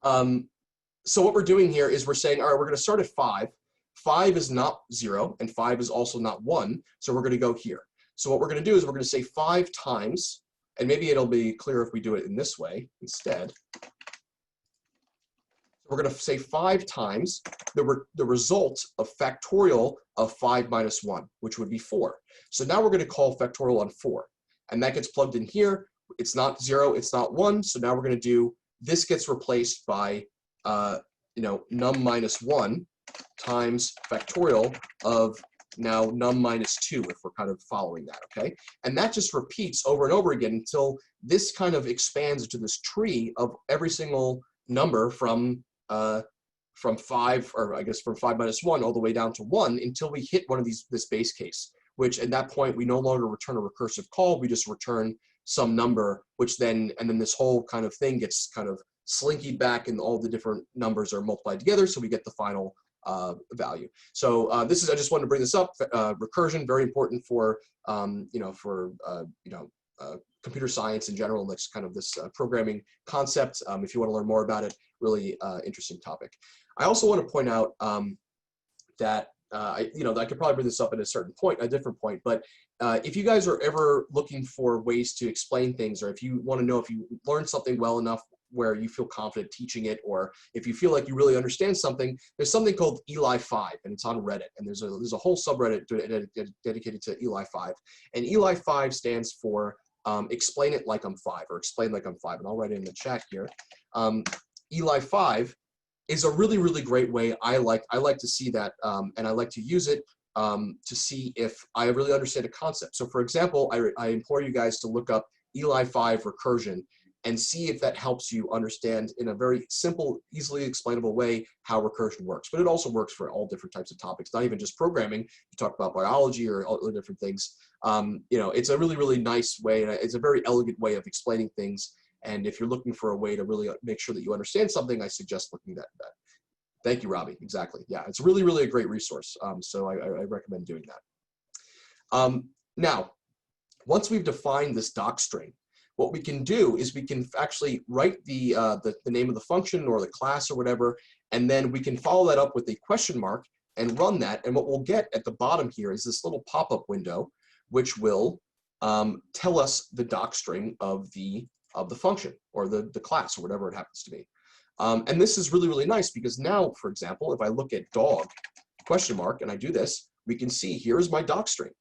So what we're doing here is we're saying, all right, we're going to start at 5. 5 is not 0, and 5 is also not 1, so we're going to go here. So what we're going to do is we're going to say 5 times, and maybe it'll be clearer if we do it in this way instead. We're going to say 5 times the result of factorial of 5 minus 1, which would be 4. So now we're going to call factorial on 4, and that gets plugged in here. It's not 0, it's not 1, so now we're going to do, this gets replaced by, num minus 1 times factorial of now num minus 2, if we're kind of following that, okay? And that just repeats over and over again until this kind of expands into this tree of every single number from 5, or I guess from 5 minus 1 all the way down to 1 until we hit one of this base case, which at that point we no longer return a recursive call, we just return some number, which then, and then this whole kind of thing gets kind of slinky back and all the different numbers are multiplied together, so we get the final value. So I just wanted to bring this up. Recursion, very important for computer science in general, and that's kind of this programming concept. If you want to learn more about it, really interesting topic. I also want to point out that I could probably bring this up at a different point, but if you guys are ever looking for ways to explain things, or if you want to know if you learned something well enough where you feel confident teaching it, or if you feel like you really understand something, there's something called Eli5, and it's on Reddit, and there's a whole subreddit dedicated to Eli5, and Eli5 stands for explain it like I'm 5, or explain like I'm 5, and I'll write it in the chat here. Eli5 is a really, really great way. I like to see that, and I like to use it to see if I really understand a concept. So for example, I implore you guys to look up Eli5 recursion and see if that helps you understand in a very simple, easily explainable way how recursion works. But it also works for all different types of topics, not even just programming. You talk about biology or other different things. It's a really, really nice way, and it's a very elegant way of explaining things. And if you're looking for a way to really make sure that you understand something, I suggest looking at that. Thank you, Robbie. Exactly. Yeah, it's really, really a great resource. So I recommend doing that. Now, once we've defined this docstring, what we can do is we can actually write the name of the function or the class or whatever, and then we can follow that up with a question mark and run that. And what we'll get at the bottom here is this little pop-up window, which will tell us the docstring of the function or the class or whatever it happens to be. And this is really, really nice because now, for example, if I look at dog question mark and I do this, we can see here's my docstring.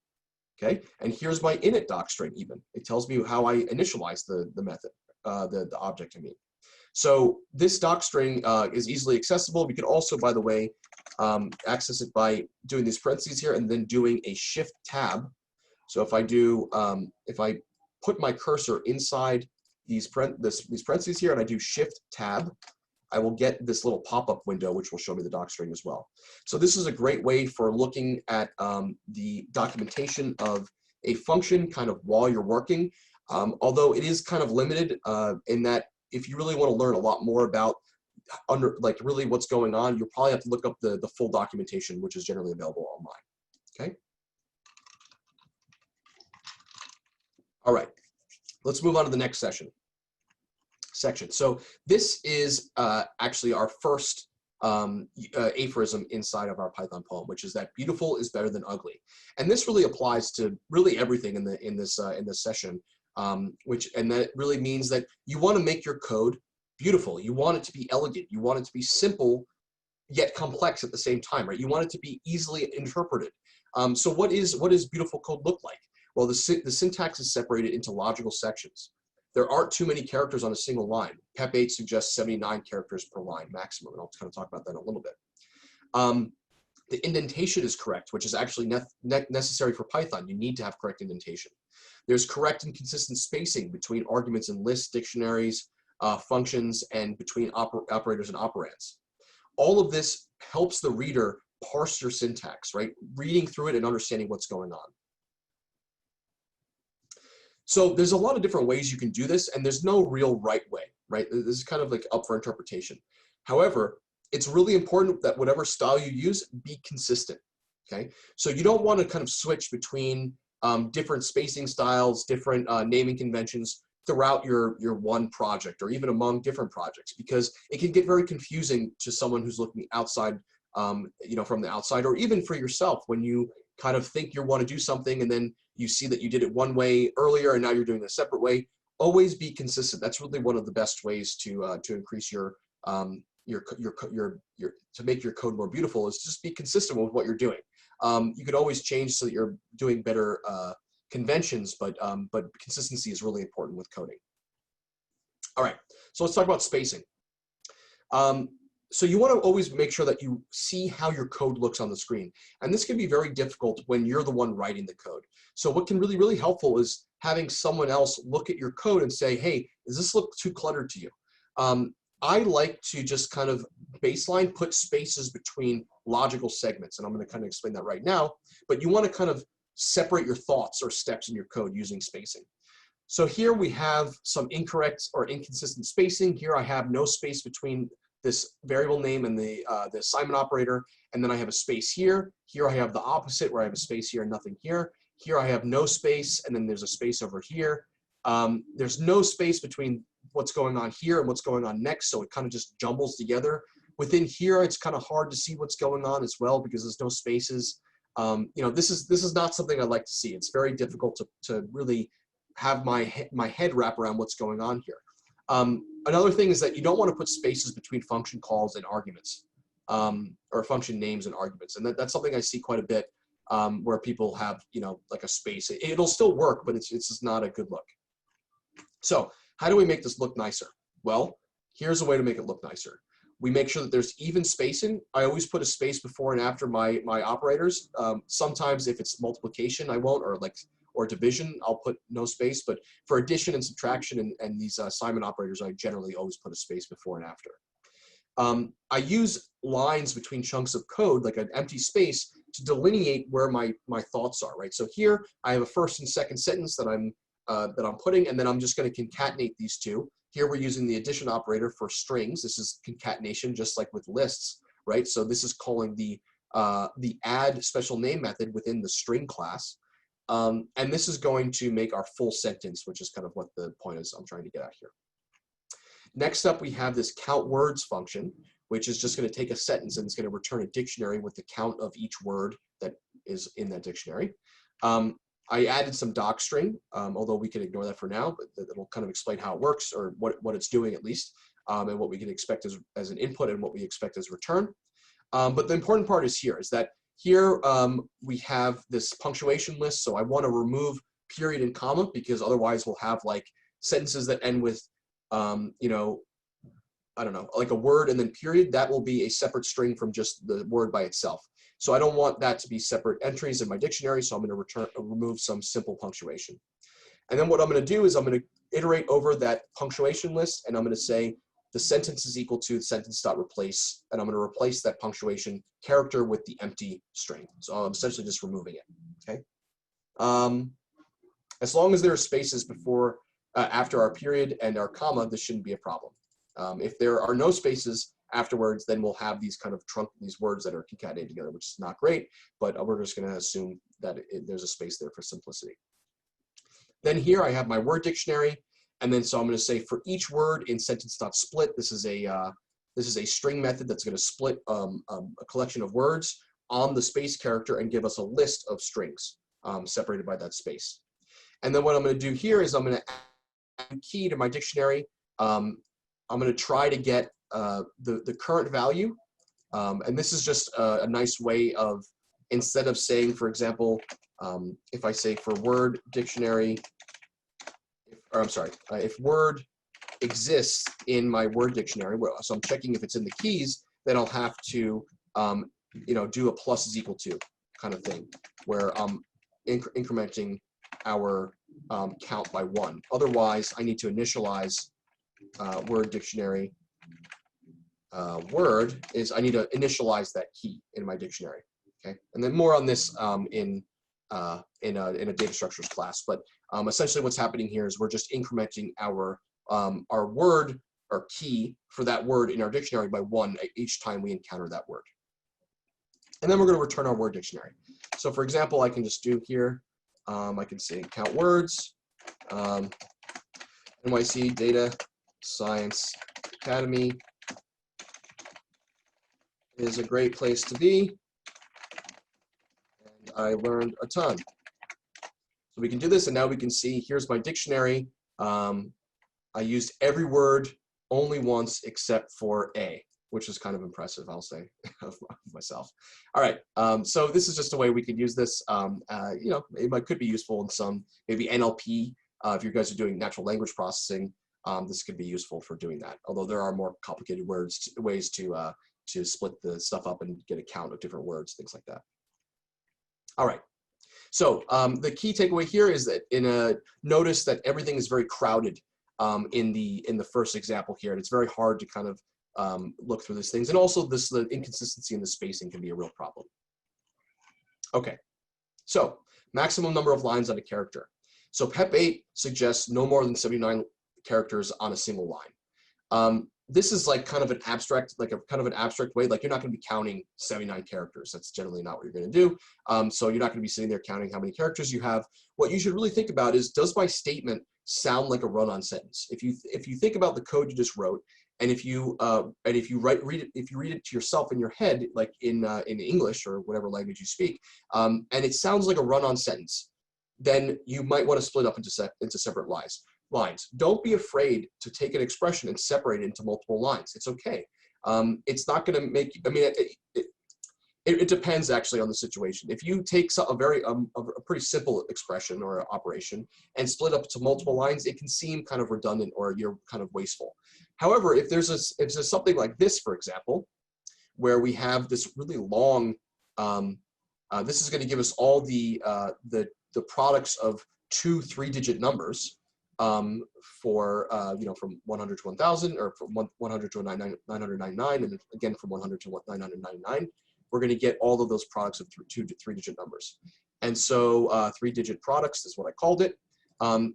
Okay, and here's my init docstring even. It tells me how I initialize the method, the object I mean. So this docstring is easily accessible. We can also, by the way, access it by doing these parentheses here and then doing a shift tab. So if I do, if I put my cursor inside these parentheses here and I do shift tab, I will get this little pop-up window, which will show me the docstring as well. So this is a great way for looking at the documentation of a function kind of while you're working, although it is kind of limited in that if you really want to learn a lot more about really what's going on, you'll probably have to look up the full documentation, which is generally available online. Okay. All right, let's move on to the next section. So this is actually our first aphorism inside of our Python poem, which is that beautiful is better than ugly, and this really applies to really everything in this session. And that really means that you want to make your code beautiful. You want it to be elegant. You want it to be simple yet complex at the same time, right? You want it to be easily interpreted. So what does beautiful code look like? Well, the syntax is separated into logical sections. There aren't too many characters on a single line. PEP 8 suggests 79 characters per line maximum, and I'll kind of talk about that in a little bit. The indentation is correct, which is actually necessary for Python. You need to have correct indentation. There's correct and consistent spacing between arguments in lists, dictionaries, functions, and between operators and operands. All of this helps the reader parse your syntax, right? Reading through it and understanding what's going on. So there's a lot of different ways you can do this, and there's no real right way, right? This is kind of like up for interpretation. However, it's really important that whatever style you use, be consistent, okay? So you don't want to kind of switch between different spacing styles, different naming conventions throughout your one project or even among different projects, because it can get very confusing to someone who's looking outside, from the outside, or even for yourself when you kind of think you want to do something and then you see that you did it one way earlier and now you're doing it a separate way. Always be consistent. That's really one of the best ways to increase to make your code more beautiful, is just be consistent with what you're doing. You could always change so that you're doing better conventions, but consistency is really important with coding. All right, so let's talk about spacing. So you want to always make sure that you see how your code looks on the screen. And this can be very difficult when you're the one writing the code. So what can really helpful is having someone else look at your code and say, hey, does this look too cluttered to you? I like to just kind of baseline put spaces between logical segments. And I'm going to kind of explain that right now. But you want to kind of separate your thoughts or steps in your code using spacing. So here we have some incorrect or inconsistent spacing. Here I have no space between this variable name and the assignment operator, and then I have a space here. Here I have the opposite, where I have a space here and nothing here. Here I have no space, and then there's a space over here. There's no space between what's going on here and what's going on next, so it kind of just jumbles together. Within here, it's kind of hard to see what's going on as well because there's no spaces. This is not something I like to see. It's very difficult to really have my head wrap around what's going on here. Another thing is that you don't want to put spaces between function calls and arguments, or function names and arguments. And that's something I see quite a bit, where people have, like a space. It'll still work, but it's just not a good look. So how do we make this look nicer? Well, here's a way to make it look nicer. We make sure that there's even spacing. I always put a space before and after my operators. Sometimes if it's multiplication, I won't, or division, I'll put no space. But for addition and subtraction and these assignment operators, I generally always put a space before and after. I use lines between chunks of code, like an empty space, to delineate where my thoughts are, right? So here I have a first and second sentence that I'm putting, and then I'm just going to concatenate these two. Here we're using the addition operator for strings. This is concatenation, just like with lists, right? So this is calling the add special name method within the string class. And this is going to make our full sentence, which is kind of what the point is I'm trying to get at here. Next up, we have this count words function, which is just going to take a sentence and it's going to return a dictionary with the count of each word that is in that dictionary. I added some docstring, although we can ignore that for now, but it'll kind of explain how it works, or what it's doing at least, and what we can expect as an input and what we expect as return. But the important part is that here we have this punctuation list, so I want to remove period and comma because otherwise we'll have like sentences that end with, I don't know, like a word and then period. That will be a separate string from just the word by itself. So I don't want that to be separate entries in my dictionary, so I'm going to remove some simple punctuation. And then what I'm going to do is I'm going to iterate over that punctuation list, and I'm going to say the sentence is equal to sentence.replace, and I'm going to replace that punctuation character with the empty string. So I'm essentially just removing it, okay? As long as there are spaces before, after our period and our comma, this shouldn't be a problem. If there are no spaces afterwards, then we'll have these kind of these words that are concatenated together, which is not great, but we're just going to assume that there's a space there for simplicity. Then here I have my word dictionary, and then so I'm going to say for each word in sentence.split, this is a string method that's going to split a collection of words on the space character and give us a list of strings separated by that space. And then what I'm going to do here is I'm going to add a key to my dictionary. I'm going to try to get the current value, and this is just a nice way of, instead of saying, for example, if I say for word dictionary, if word exists in my word dictionary, so I'm checking if it's in the keys, then I'll have to do a plus is equal to kind of thing, where I'm incrementing our count by 1. Otherwise, I need to initialize word dictionary. Word is, I need to initialize that key in my dictionary. Okay, and then more on this in a data structures class. But essentially, what's happening here is we're just incrementing our word or key for that word in our dictionary by 1 each time we encounter that word. And then we're going to return our word dictionary. So for example, I can just do here, I can say count words, NYC Data Science Academy is a great place to be, and I learned a ton. So we can do this, and now we can see, here's my dictionary. I used every word only once except for A, which is kind of impressive, I'll say, of myself. All right, so this is just a way we could use this. It could be useful in some, maybe NLP, if you guys are doing natural language processing, this could be useful for doing that. Although there are more complicated ways to split the stuff up and get a count of different words, things like that. All right, so the key takeaway here is that notice that everything is very crowded in the first example here, and it's very hard to kind of look through these things. And also the inconsistency in the spacing can be a real problem. Okay, so maximum number of lines on a character. So PEP 8 suggests no more than 79 characters on a single line. This is like kind of an abstract, way, like you're not going to be counting 79 characters. That's generally not what you're going to do. So you're not going to be sitting there counting how many characters you have. What you should really think about is, does my statement sound like a run-on sentence? If you think about the code you just wrote, and if you read it to yourself in your head, like in English or whatever language you speak, and it sounds like a run-on sentence, then you might want to split up into separate lines. Don't be afraid to take an expression and separate it into multiple lines. It's okay. It's not going to make, it depends actually on the situation. If you take a pretty simple expression or operation and split up to multiple lines, it can seem kind of redundant or you're kind of wasteful. However, if there's something like this, for example, where we have this really long, this is going to give us all the products of 2 3-digit numbers. From 100 to 1000, or from 100 to 999, and again from 100 to 999, we're going to get all of those products of 2 to 3-digit numbers. And so 3-digit products is what I called it.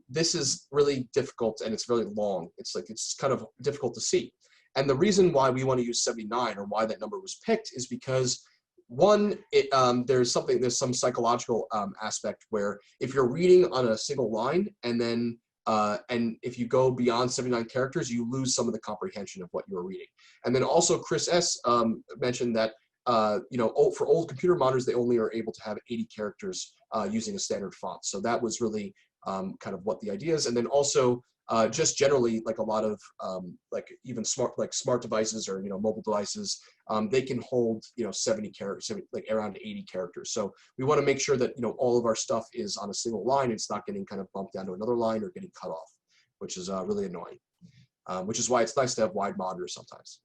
This is really difficult, and it's really long. It's kind of difficult to see. And the reason why we want to use 79, or why that number was picked, is because one, there's some psychological aspect where if you're reading on a single line and then and if you go beyond 79 characters, you lose some of the comprehension of what you were reading. And then also Chris S. Mentioned that for old computer monitors, they only are able to have 80 characters using a standard font. So that was really kind of what the idea is. And then also just generally, like a lot of even smart devices or mobile devices, they can hold 70 characters, like around 80 characters. So we want to make sure that all of our stuff is on a single line. It's not getting kind of bumped down to another line or getting cut off, which is really annoying. Which is why it's nice to have wide monitors sometimes.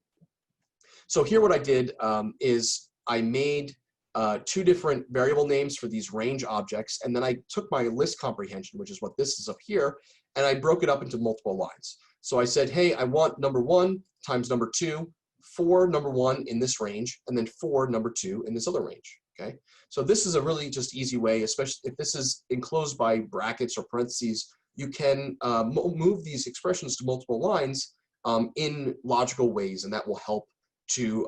So here what I did is I made 2 different variable names for these range objects, and then I took my list comprehension, which is what this is up here, and I broke it up into multiple lines. So I said, hey, I want number 1 times number 2 for number 1 in this range, and then for number 2 in this other range. okay? So this is a really just easy way, especially if this is enclosed by brackets or parentheses, you can move these expressions to multiple lines in logical ways, and that will help to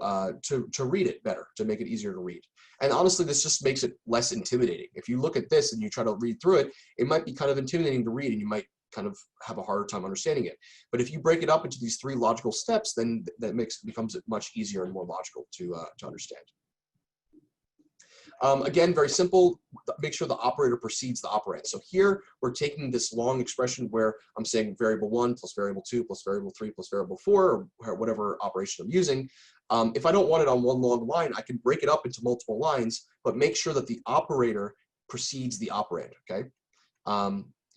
read it better, to make it easier to read. And honestly, this just makes it less intimidating. If you look at this and you try to read through it, it might be kind of intimidating to read, and you might kind of have a harder time understanding it. But if you break it up into these 3 logical steps, then that becomes much easier and more logical to understand. Again, very simple, make sure the operator precedes the operand. So here we're taking this long expression where I'm saying variable 1 plus variable 2 plus variable 3 plus variable 4, or whatever operation I'm using. If I don't want it on one long line, I can break it up into multiple lines, but make sure that the operator precedes the operand, okay?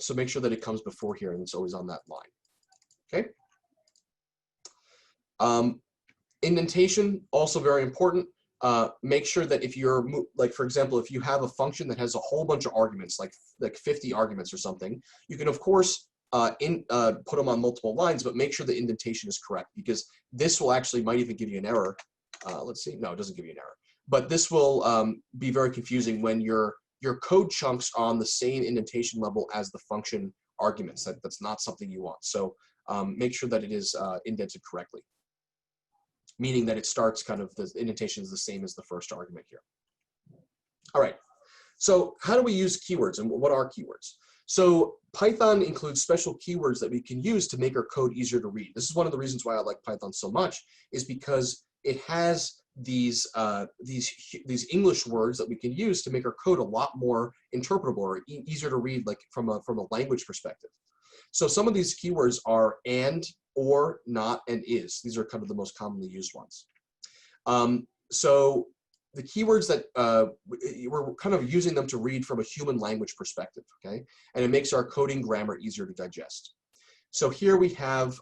So make sure that it comes before here and it's always on that line, okay? Indentation, also very important. Make sure that if you're, like for example, if you have a function that has a whole bunch of arguments, like 50 arguments or something, you can of course put them on multiple lines, but make sure the indentation is correct, because this will actually might even give you an error. Let's see, no, it doesn't give you an error. But this will be very confusing when your code chunks are on the same indentation level as the function arguments. That's not something you want. So make sure that it is indented correctly, meaning that it starts kind of, the indentation is the same as the first argument here. All right, so how do we use keywords, and what are keywords? So Python includes special keywords that we can use to make our code easier to read. This is one of the reasons why I like Python so much, is because it has these English words that we can use to make our code a lot more interpretable, or easier to read, like from a language perspective. So some of these keywords are and, or, not, and is. These are kind of the most commonly used ones. So the keywords that we're kind of using them to read from a human language perspective, okay? And it makes our coding grammar easier to digest. So here we have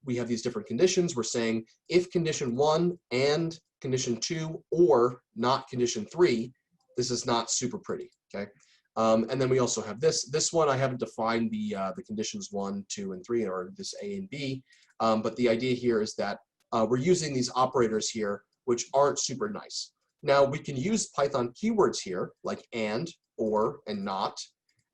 these different conditions. We're saying if condition 1 and condition 2 or not condition 3, this is not super pretty, okay? And then we also have this one. I haven't defined the conditions 1, 2, and 3, or this A and B, but the idea here is that we're using these operators here, which aren't super nice. Now we can use Python keywords here, like and, or, and not,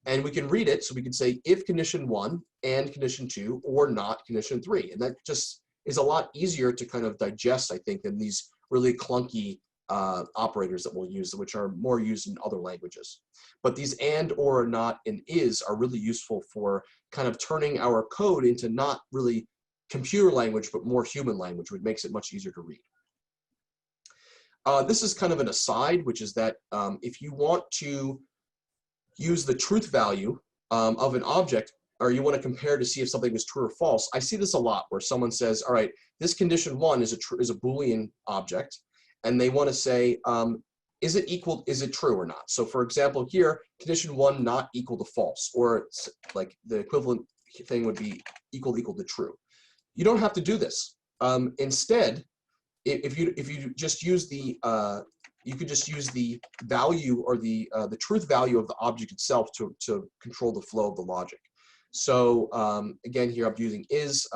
and we can read it. So we can say if condition 1 and condition 2 or not condition 3, and that just is a lot easier to kind of digest, I think, than these really clunky operators that we'll use, which are more used in other languages. But these and, or, not, and is are really useful for kind of turning our code into not really computer language, but more human language, which makes it much easier to read. This is kind of an aside, which is that if you want to use the truth value of an object, or you want to compare to see if something is true or false, I see this a lot where someone says, all right, this condition 1 is a Boolean object, and they want to say, is it true or not? So for example, here, condition 1 not equal to false, or like the equivalent thing would be equal to true. You don't have to do this. Instead, if you just use the you could just use the value, or the truth value of the object itself to control the flow of the logic. So again, here I'm using is.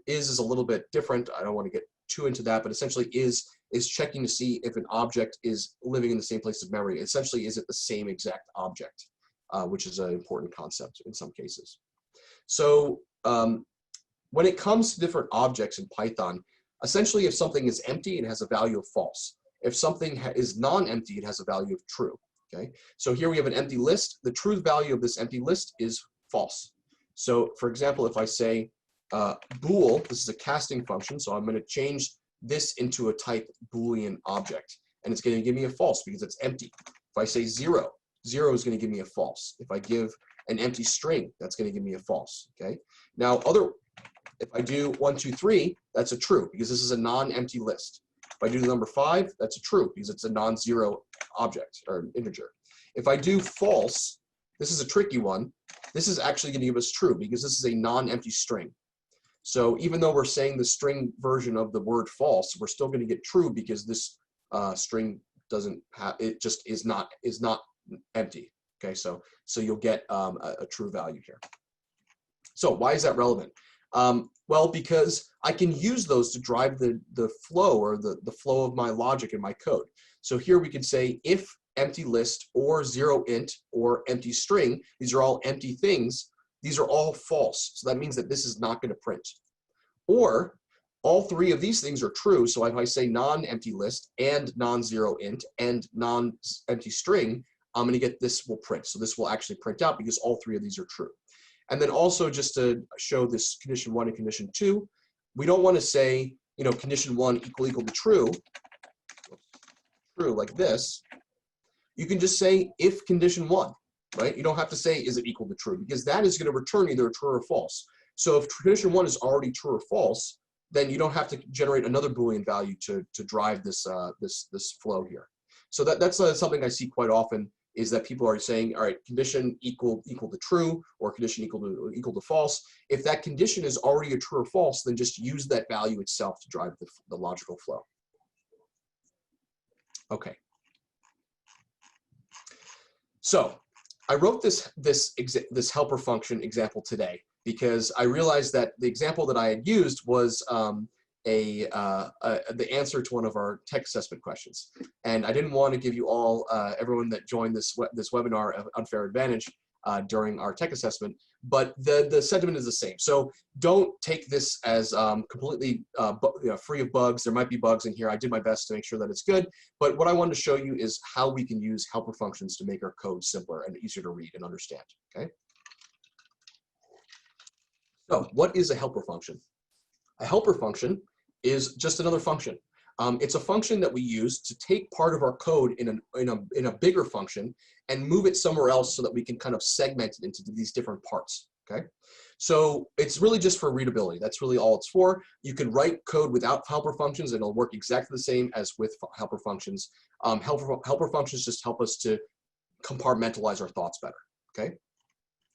Is a little bit different. I don't want to get too into that, but essentially is checking to see if an object is living in the same place of memory. Essentially, is it the same exact object, which is an important concept in some cases. So when it comes to different objects in Python, essentially if something is empty, it has a value of false. If something is non-empty, it has a value of true, okay? So here we have an empty list. The truth value of this empty list is false. So for example, if I say bool, this is a casting function, so I'm going to change this into a type Boolean object, and it's going to give me a false because it's empty. If I say 0, 0 is going to give me a false. If I give an empty string, that's going to give me a false, okay? Now if I do 1, 2, 3, that's a true because this is a non-empty list. If I do the number 5, that's a true because it's a non-zero object or integer. If I do false, this is a tricky one. This is actually going to give us true because this is a non-empty string. So even though we're saying the string version of the word false, we're still going to get true because this string doesn't have, it just is not empty. Okay, so you'll get a true value here. So why is that relevant? Well, because I can use those to drive the flow, or the flow of my logic in my code. So here we can say if empty list or 0int or empty string, these are all empty things, these are all false. So that means that this is not going to print. Or all three of these things are true. So if I say non-empty list and non-0int and non-empty string, I'm going to get this will print. So this will actually print out because all three of these are true. And then also just to show this condition 1 and condition 2, we don't want to say, condition 1 equal to true like this. You can just say if condition 1, right? You don't have to say is it equal to true because that is going to return either true or false. So if condition 1 is already true or false, then you don't have to generate another Boolean value to drive this this flow here. So that's something I see quite often, is that people are saying, all right, condition equal to true or condition equal to false. If that condition is already a true or false, then just use that value itself to drive the logical flow. Okay. So I wrote this helper function example today because I realized that the example that I had used was the answer to one of our tech assessment questions, and I didn't want to give you all everyone that joined this webinar an unfair advantage during our tech assessment, but the sentiment is the same. So don't take this as completely free of bugs. There might be bugs in here. I did my best to make sure that it's good, but what I wanted to show you is how we can use helper functions to make our code simpler and easier to read and understand. Okay. So what is a helper function? A helper function is just another function. It's a function that we use to take part of our code in a bigger function and move it somewhere else so that we can kind of segment it into these different parts. Okay, so it's really just for readability. That's really all it's for. You can write code without helper functions and it'll work exactly the same as with helper functions. Helper functions just help us to compartmentalize our thoughts better. Okay,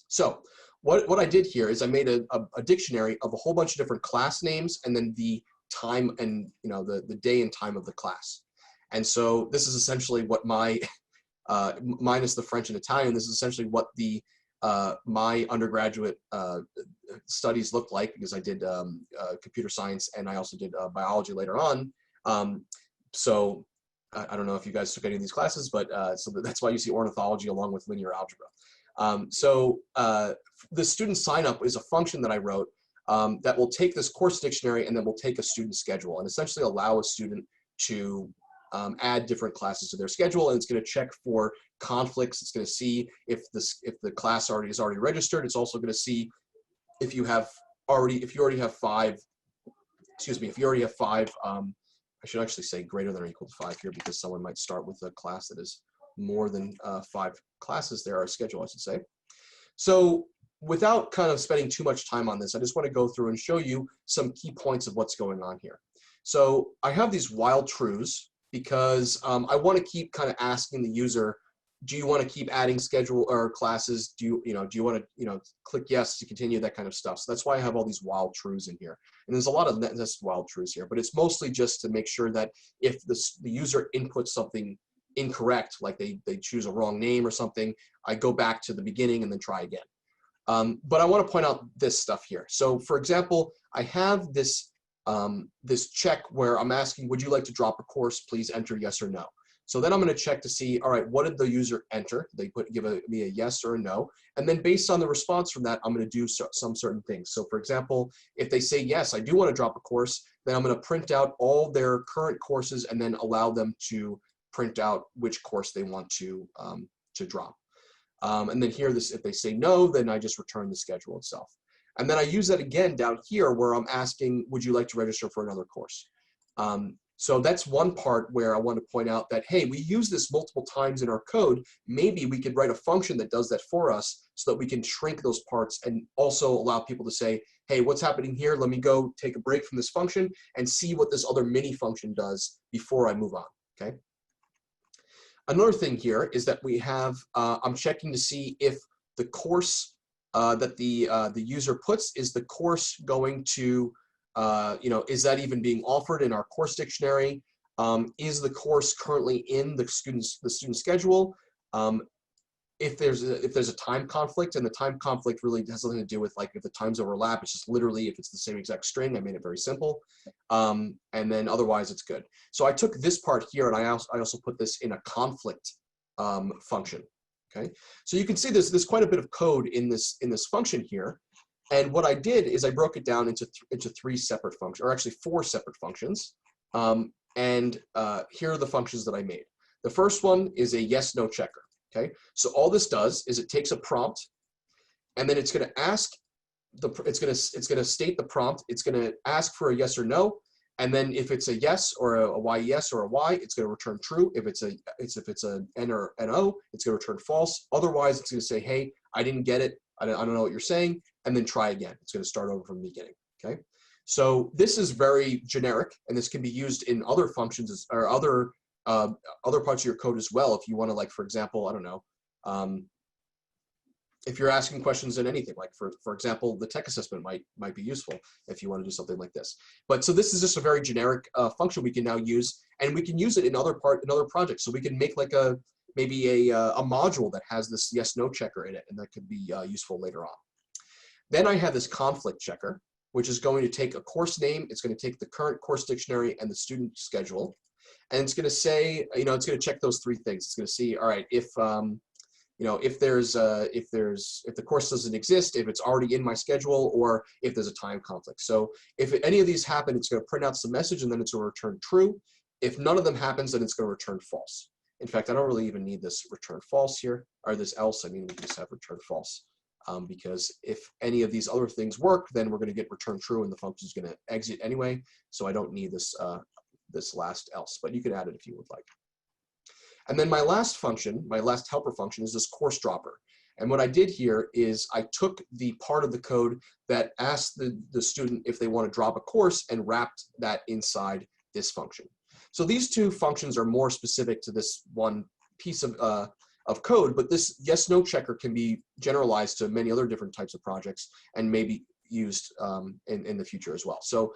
so what I did here is I made a dictionary of a whole bunch of different class names and then the time and the day and time of the class. And so this is essentially what my minus the French and Italian, this is essentially what the my undergraduate studies looked like, because I did computer science and I also did biology later on. So I don't know if you guys took any of these classes, but so that's why you see ornithology along with linear algebra. The student sign up is a function that I wrote that will take this course dictionary and then will take a student schedule and essentially allow a student to add different classes to their schedule, and it's going to check for conflicts. It's going to see if the class is already registered. It's also going to see if you already have five. I should actually say greater than or equal to 5 here, because someone might start with a class that is more than 5 classes there, or a schedule, I should say. So without kind of spending too much time on this, I just want to go through and show you some key points of what's going on here. So I have these while trues because I want to keep kind of asking the user, do you want to keep adding schedule or classes? Do you want to click yes to continue, that kind of stuff. So that's why I have all these while trues in here. And there's a lot of just while trues here, but it's mostly just to make sure that if the user inputs something incorrect, like they choose a wrong name or something, I go back to the beginning and then try again. But I want to point out this stuff here. So for example, I have this this check where I'm asking, would you like to drop a course? Please enter yes or no. So then I'm going to check to see, all right, what did the user enter? They give me a yes or a no. And then based on the response from that, I'm going to do some certain things. So for example, if they say, yes, I do want to drop a course, then I'm going to print out all their current courses and then allow them to print out which course they want to drop. And then here, if they say no, then I just return the schedule itself. And then I use that again down here where I'm asking, would you like to register for another course? So that's one part where I want to point out that, hey, we use this multiple times in our code. Maybe we could write a function that does that for us so that we can shrink those parts and also allow people to say, hey, what's happening here? Let me go take a break from this function and see what this other mini function does before I move on, okay? Another thing here is that we have, I'm checking to see if the course that the user puts, is the course going to, is that even being offered in our course dictionary? Is the course currently in the student schedule? If there's a time conflict, and the time conflict really has something to do with, like, if the times overlap, it's just literally if it's the same exact string. I made it very simple, and then otherwise it's good. So I took this part here and I also put this in a conflict function. Okay, so you can see there's quite a bit of code in this function here. And what I did is I broke it down into three separate functions, or actually four separate functions. Here are the functions that I made. The first one is a yes/no checker. Okay, so all this does is it takes a prompt, and then it's going to ask it's going to state the prompt. It's going to ask for a yes or no, and then if it's a yes or a y yes or a y, it's going to return true. If it's a n or an o, it's going to return false. Otherwise, it's going to say, hey, I didn't get it. I don't know what you're saying, and then try again. It's going to start over from the beginning. Okay, so this is very generic, and this can be used in other functions or other parts of your code as well. If you want to, like, for example, I don't know, if you're asking questions in anything, like for example, the tech assessment might be useful if you want to do something like this. But so this is just a very generic function we can now use, and we can use it in other projects. So we can make like maybe a module that has this yes/no checker in it, and that could be useful later on. Then I have this conflict checker, which is going to take a course name. It's going to take the current course dictionary and the student schedule, and it's going to say, it's going to check those three things. It's going to see, all right, if if the course doesn't exist, if it's already in my schedule, or if there's a time conflict. So if any of these happen, it's going to print out some message, and then it's going to return true. If none of them happens, then it's going to return false. In fact, I don't really even need this return false here, or this else. I mean, we can just have return false, because if any of these other things work, then we're going to get return true, and the function is going to exit anyway. So I don't need this this last else, but you can add it if you would like. And then my last function, my last helper function, is this course dropper. And what I did here is I took the part of the code that asked the student if they want to drop a course and wrapped that inside this function. So these two functions are more specific to this one piece of code, but this yes/no checker can be generalized to many other different types of projects and maybe used in the future as well. So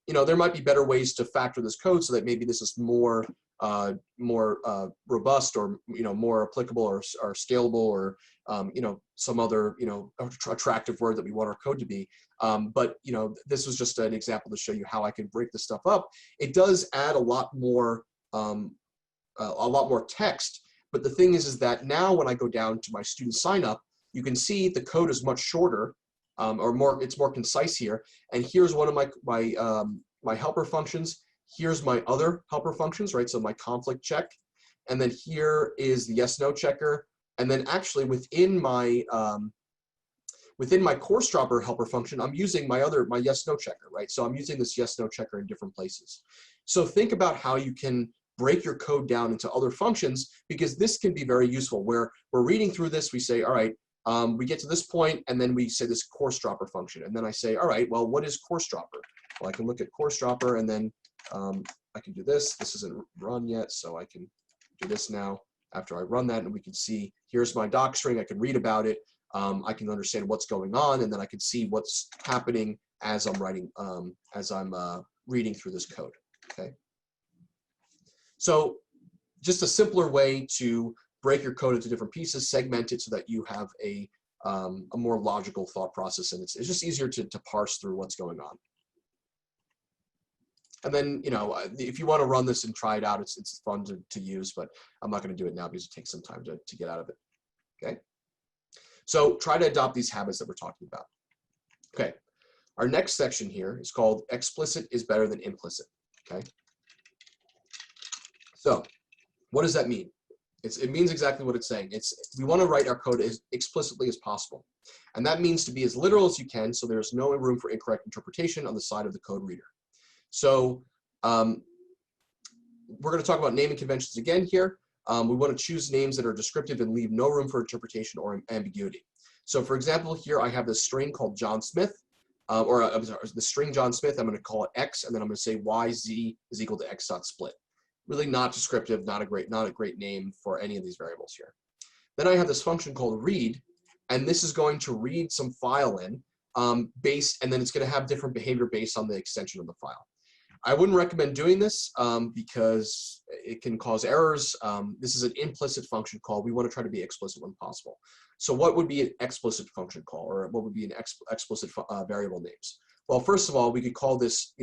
there might be better ways to factor this code so that maybe this is more robust, or more applicable, or scalable, or some other attractive word that we want our code to be. But this was just an example to show you how I can break this stuff up. It does add a lot more text, but the thing is that now when I go down to my student sign up, you can see the code is much shorter, it's more concise here. And here's one of my helper functions. Here's my other helper functions, right? So my conflict check, and then here is the yes/no checker, and then actually within my course dropper helper function, I'm using my yes/no checker, right? So I'm using this yes/no checker in different places. So think about how you can break your code down into other functions, because this can be very useful. Where we're reading through this, we say, all right, we get to this point, and then we say this course dropper function, and then I say, all right, well, what is course dropper? Well, I can look at course dropper, and then I can do this. This isn't run yet, so I can do this now after I run that, and we can see here's my Docstring. I can read about it. I can understand what's going on, and then I can see what's happening as I'm writing, as I'm reading through this code. Okay. So just a simpler way to break your code into different pieces, segment it so that you have a more logical thought process, and it's just easier to parse through what's going on. And then, if you want to run this and try it out, it's fun to use, but I'm not going to do it now because it takes some time to get out of it. Okay. So try to adopt these habits that we're talking about. Okay. Our next section here is called Explicit is Better than Implicit. Okay. So what does that mean? It means exactly what it's saying. We want to write our code as explicitly as possible. And that means to be as literal as you can, so there's no room for incorrect interpretation on the side of the code reader. So we're going to talk about naming conventions again here. We want to choose names that are descriptive and leave no room for interpretation or ambiguity. So for example, here I have this string called John Smith, I'm sorry, the string John Smith. I'm going to call it X, and then I'm going to say YZ is equal to X dot split. Really not descriptive, not a great name for any of these variables here. Then I have this function called read, and this is going to read some file in and then it's going to have different behavior based on the extension of the file. I wouldn't recommend doing this because it can cause errors. This is an implicit function call. We want to try to be explicit when possible. So what would be an explicit function call, or what would be an explicit variable names? Well, first of all, we could call this,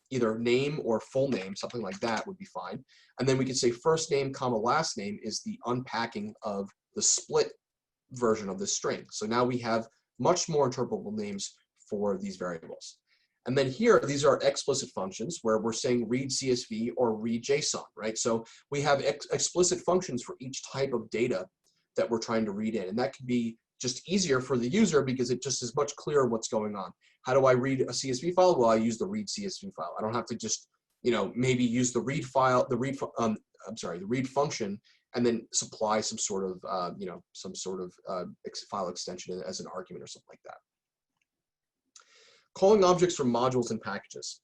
either name or full name, something like that would be fine. And then we could say first name, comma, last name is the unpacking of the split version of the string. So now we have much more interpretable names for these variables. And then here, these are explicit functions where we're saying read CSV or read JSON, right? So we have explicit functions for each type of data that we're trying to read in. And that can be just easier for the user because it just is much clearer what's going on. How do I read a CSV file? Well, I use the read CSV file. I don't have to just, maybe use the read file, the read function, and then supply some sort of, file extension as an argument or something like that. Calling objects from modules and packages.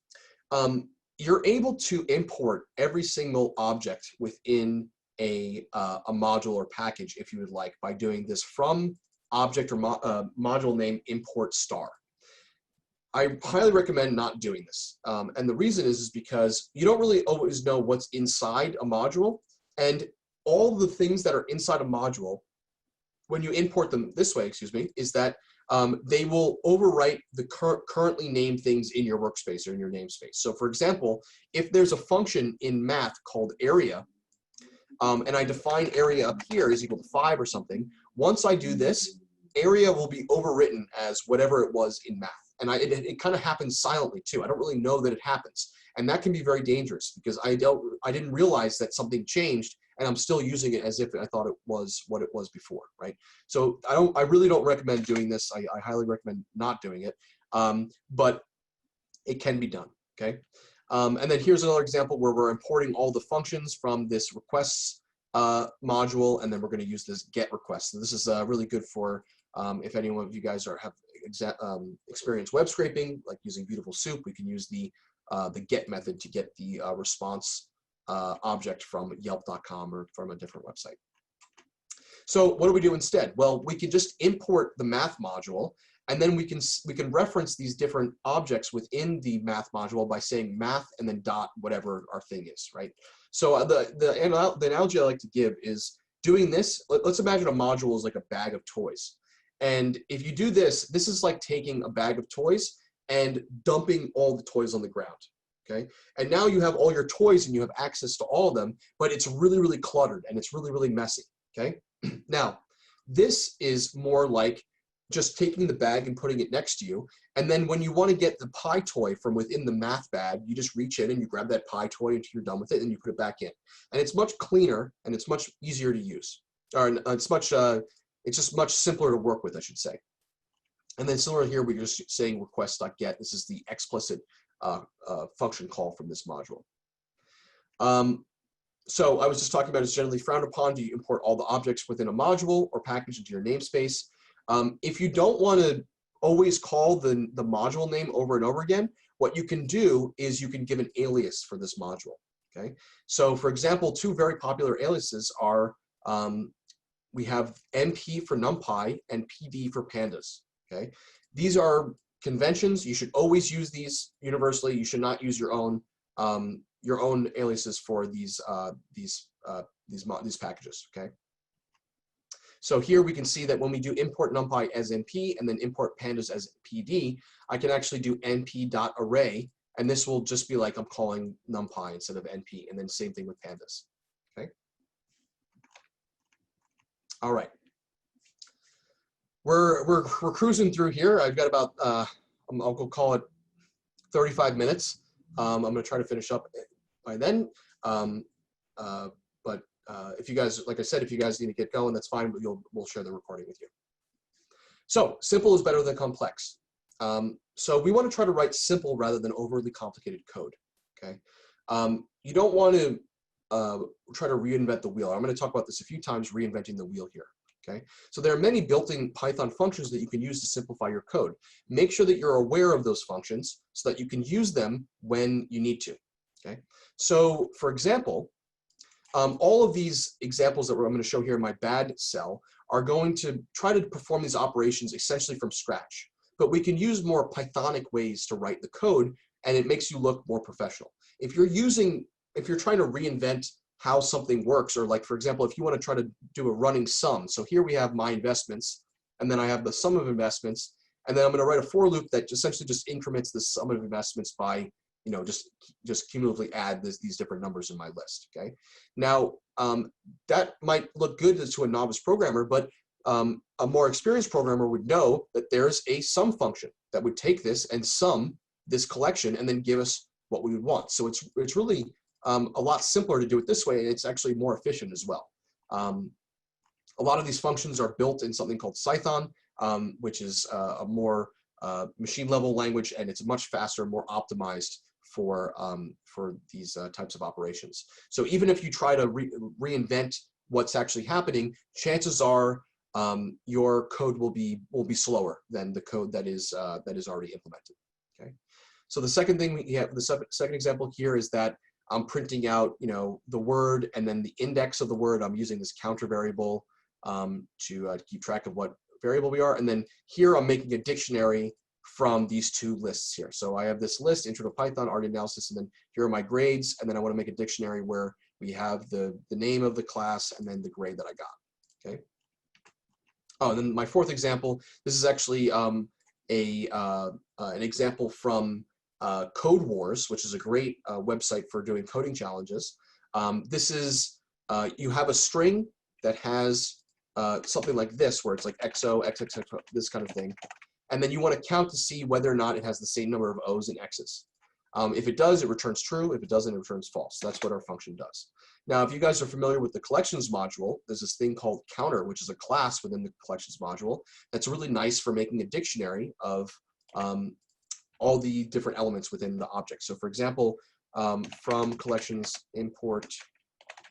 You're able to import every single object within a module or package if you would like by doing this from object or module name import star. I highly recommend not doing this. And the reason is because you don't really always know what's inside a module, and all the things that are inside a module, when you import them this way, is that they will overwrite the currently named things in your workspace or in your namespace. So for example, if there's a function in math called area, and I define area up here is equal to 5 or something, once I do this, area will be overwritten as whatever it was in math. And it kind of happens silently too. I don't really know that it happens. And that can be very dangerous because I didn't realize that something changed and I'm still using it as if I thought it was what it was before, right? So I really don't recommend doing this. I highly recommend not doing it, but it can be done, okay? And then here's another example where we're importing all the functions from this requests module, and then we're gonna use this get request. So this is really good for if any one of you guys have experienced web scraping, like using Beautiful Soup, we can use the get method to get the response object from yelp.com or from a different website. So what do we do instead? Well, we can just import the math module, and then we can reference these different objects within the math module by saying math and then dot whatever our thing is, right? So the analogy I like to give is doing this. Let's imagine a module is like a bag of toys. And if you do this, this is like taking a bag of toys and dumping all the toys on the ground, okay? And now you have all your toys and you have access to all of them, but it's really, really cluttered and it's really, really messy, okay? Now, this is more like just taking the bag and putting it next to you. And then when you want to get the pie toy from within the math bag, you just reach in and you grab that pie toy until you're done with it and you put it back in. And it's much cleaner and it's much easier to use. Or it's just much simpler to work with, I should say. And then similar here, we're just saying request.get. This is the explicit function call from this module. So I was just talking about it's generally frowned upon to import all the objects within a module or package into your namespace. If you don't want to always call the module name over and over again, what you can do is you can give an alias for this module, okay? So for example, two very popular aliases are, we have NP for NumPy and PD for pandas, okay? These are conventions. You should always use these universally. You should not use your own aliases for these packages, okay? So here we can see that when we do import NumPy as NP and then import pandas as PD, I can actually do np.array, and this will just be like I'm calling NumPy instead of NP, and then same thing with pandas, okay? All right. We're cruising through here. I've got about, I'll go call it 35 minutes. I'm gonna try to finish up by then. But if you guys, like I said, if you guys need to get going, that's fine, but we'll share the recording with you. So simple is better than complex. So we want to try to write simple rather than overly complicated code, okay? You don't want to try to reinvent the wheel. I'm going to talk about this a few times, reinventing the wheel here, okay? So there are many built-in Python functions that you can use to simplify your code. Make sure that you're aware of those functions so that you can use them when you need to, okay? So for example, all of these examples that I'm going to show here in my bad cell are going to try to perform these operations essentially from scratch. But we can use more Pythonic ways to write the code, and it makes you look more professional. If you're trying to reinvent how something works, or like, for example, if you want to try to do a running sum. So here we have my investments, and then I have the sum of investments, and then I'm going to write a for loop that essentially just increments the sum of investments by just cumulatively add these different numbers in my list. Okay. Now that might look good to a novice programmer, but a more experienced programmer would know that there's a sum function that would take this and sum this collection and then give us what we would want. So it's really a lot simpler to do it this way, and it's actually more efficient as well. A lot of these functions are built in something called Cython, which is a more machine level language, and it's much faster, more optimized for these types of operations. So even if you try to reinvent what's actually happening, chances are your code will be slower than the code that is already implemented. Okay. So the second thing we have, the second example here is that I'm printing out, the word and then the index of the word. I'm using this counter variable to keep track of what variable we are. And then here I'm making a dictionary from these two lists here. So I have this list, Intro to Python, Art Analysis, and then here are my grades. And then I want to make a dictionary where we have the name of the class and then the grade that I got. Okay. Oh, and then my fourth example, this is actually an example from Code Wars, which is a great website for doing coding challenges. This is, you have a string that has something like this, where it's like XO, XXX, this kind of thing. And then you want to count to see whether or not it has the same number of O's and X's. If it does, it returns true. If it doesn't, it returns false. That's what our function does. Now, if you guys are familiar with the collections module, there's this thing called counter, which is a class within the collections module that's really nice for making a dictionary of all the different elements within the object. So for example, from collections import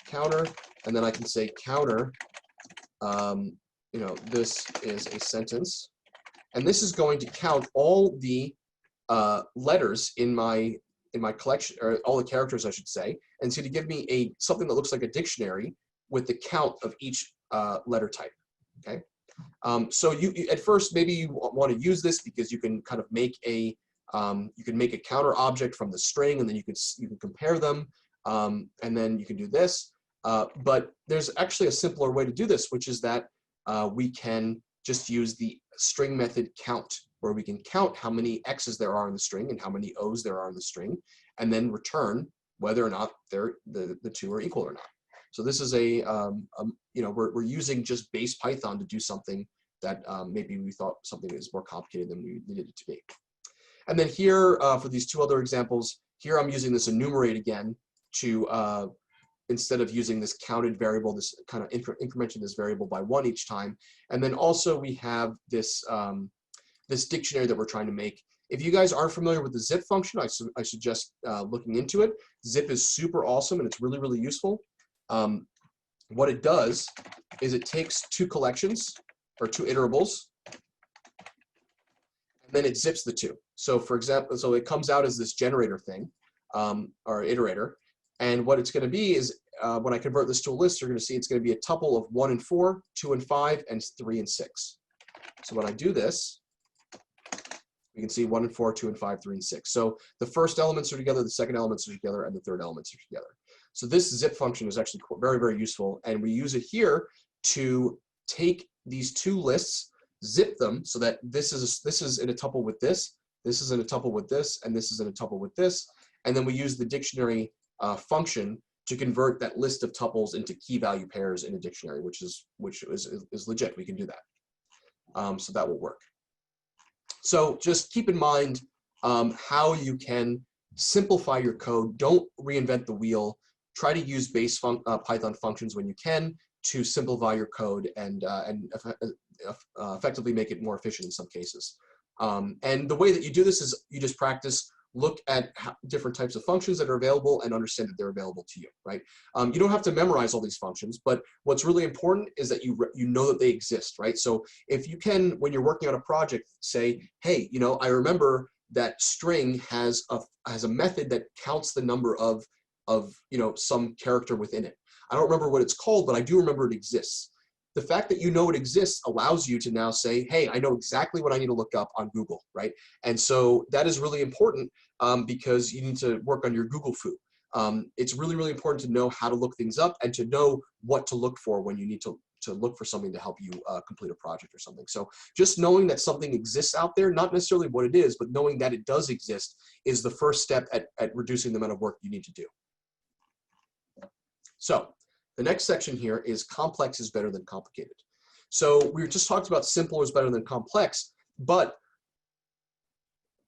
counter, and then I can say counter, this is a sentence, and this is going to count all the letters in my collection, or all the characters, I should say, and so to give me something that looks like a dictionary with the count of each letter type. Okay, so you at first maybe you want to use this because you can kind of make a counter object from the string, and then you can compare them, and then you can do this. But there's actually a simpler way to do this, which is that we can just use the string method count, where we can count how many X's there are in the string and how many O's there are in the string, and then return whether or not the two are equal or not. So this is we're using just base Python to do something that maybe we thought something is more complicated than we needed it to be. And then here, for these two other examples, here I'm using this enumerate again to, instead of using this counted variable, this kind of incrementing this variable by 1 each time. And then also we have this, this dictionary that we're trying to make. If you guys aren't familiar with the zip function, I suggest looking into it. Zip is super awesome, and it's really, really useful. What it does is it takes two collections, or two iterables, and then it zips the two. So for example, so it comes out as this generator thing, or iterator. And what it's going to be is, when I convert this to a list, you're going to see it's going to be a tuple of 1 and 4, 2 and 5, and 3 and 6. So when I do this, you can see 1 and 4, 2 and 5, 3 and 6. So the first elements are together, the second elements are together, and the third elements are together. So this zip function is actually very, very useful, and we use it here to take these two lists, zip them so that this is in a tuple with this is in a tuple with this, and this is in a tuple with this, and then we use the dictionary function to convert that list of tuples into key value pairs in a dictionary, which is legit. We can do that, so that will work. So just keep in mind how you can simplify your code. Don't reinvent the wheel. Try to use base Python functions when you can to simplify your code and effectively make it more efficient in some cases. And the way that you do this is you just practice, look at different types of functions that are available and understand that they're available to you, right? You don't have to memorize all these functions, but what's really important is that you know that they exist, right? So if you can, when you're working on a project, say, hey, I remember that string has a method that counts the number of some character within it. I don't remember what it's called, but I do remember it exists. The fact that you know it exists allows you to now say, hey, I know exactly what I need to look up on Google, right? And so that is really important because you need to work on your Google foo. It's really, really important to know how to look things up and to know what to look for when you need to look for something to help you complete a project or something. So just knowing that something exists out there, not necessarily what it is, but knowing that it does exist is the first step at reducing the amount of work you need to do. So the next section here is complex is better than complicated. So we just talked about simple is better than complex, but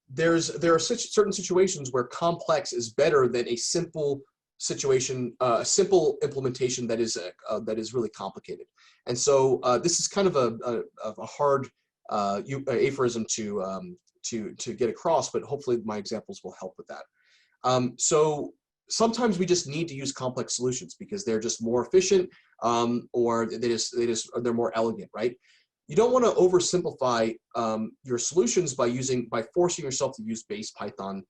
there are certain situations where complex is better than a simple situation, a simple implementation that is really complicated. And so this is kind of a hard aphorism to get across, but hopefully my examples will help with that. So sometimes we just need to use complex solutions because they're just more efficient, or they're more elegant, right? You don't want to oversimplify your solutions by forcing yourself to use base Python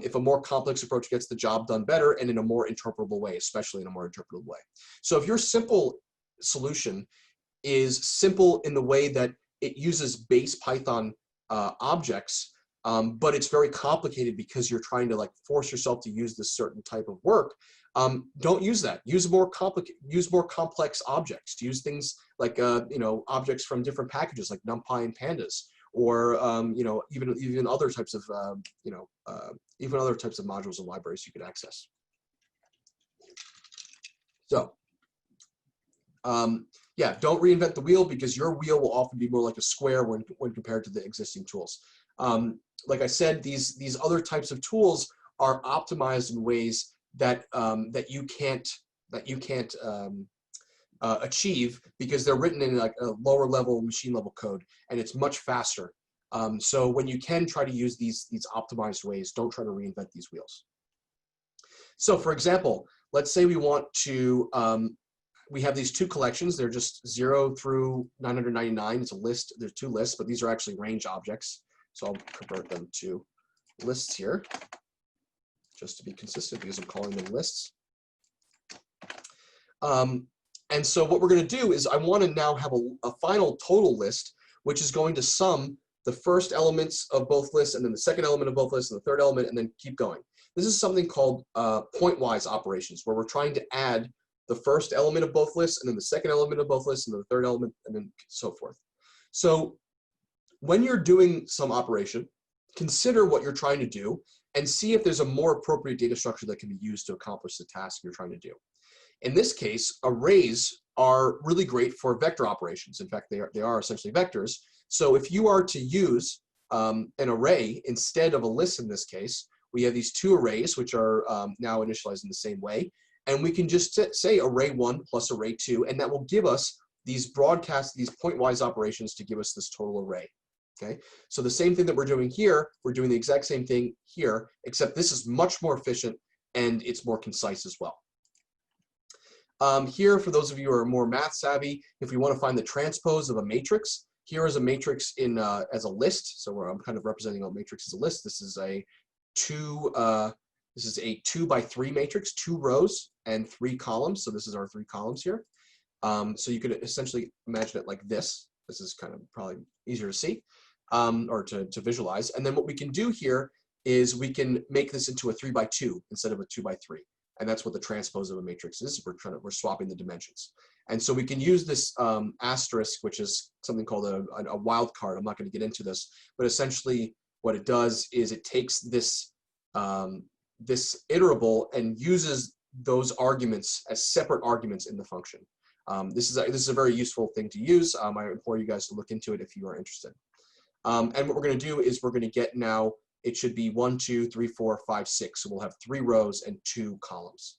if a more complex approach gets the job done better and in a more interpretable way, especially in a more interpretable way. So if your simple solution is simple in the way that it uses base Python objects, but it's very complicated because you're trying to like force yourself to use this certain type of work, don't use that. Use more complex objects. Use things like objects from different packages like NumPy and Pandas, or even other types of even other types of modules and libraries you could access. So yeah, don't reinvent the wheel, because your wheel will often be more like a square when compared to the existing tools. Like I said, these other types of tools are optimized in ways that you can't achieve because they're written in like a lower level machine level code, and it's much faster. So when you can try to use these optimized ways, don't try to reinvent these wheels. So for example, let's say we want to we have these two collections. They're just 0 through 999. It's a list. There's two lists, but these are actually range objects. So I'll convert them to lists here, just to be consistent, because I'm calling them lists. And so what we're going to do is I want to now have a final total list, which is going to sum the first elements of both lists, and then the second element of both lists, and the third element, and then keep going. This is something called pointwise operations, where we're trying to add the first element of both lists, and then the second element of both lists, and the third element, and then so forth. So when you're doing some operation, consider what you're trying to do and see if there's a more appropriate data structure that can be used to accomplish the task you're trying to do. In this case, arrays are really great for vector operations. In fact, they are essentially vectors. So if you are to use an array instead of a list in this case, we have these two arrays, which are now initialized in the same way. And we can just say array1 plus array2, and that will give us these pointwise operations to give us this total array. Okay, so the same thing that we're doing here, we're doing the exact same thing here, except this is much more efficient and it's more concise as well. Here, for those of you who are more math savvy, if we want to find the transpose of a matrix, here is a matrix in as a list. So I'm kind of representing a matrix as a list. This is a 2 by 3 matrix, 2 rows and 3 columns. So this is our 3 columns here. So you could essentially imagine it like this. This is kind of probably easier to see or to visualize. And then what we can do here is we can make this into a 3 by 2 instead of a 2 by 3. And that's what the transpose of a matrix is. We're swapping the dimensions. And so we can use this asterisk, which is something called a wildcard. I'm not going to get into this, but essentially what it does is it takes this this iterable and uses those arguments as separate arguments in the function. This is a very useful thing to use. I implore you guys to look into it if you are interested. And what we're going to do is we're going to get now, it should be 1, 2, 3, 4, 5, 6. So we'll have 3 rows and 2 columns.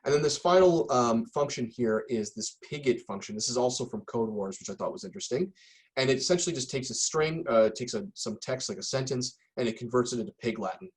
And then this final function here is this Pigott function. This is also from Code Wars, which I thought was interesting. And it essentially just takes a string, takes some text like a sentence, and it converts it into Pig Latin.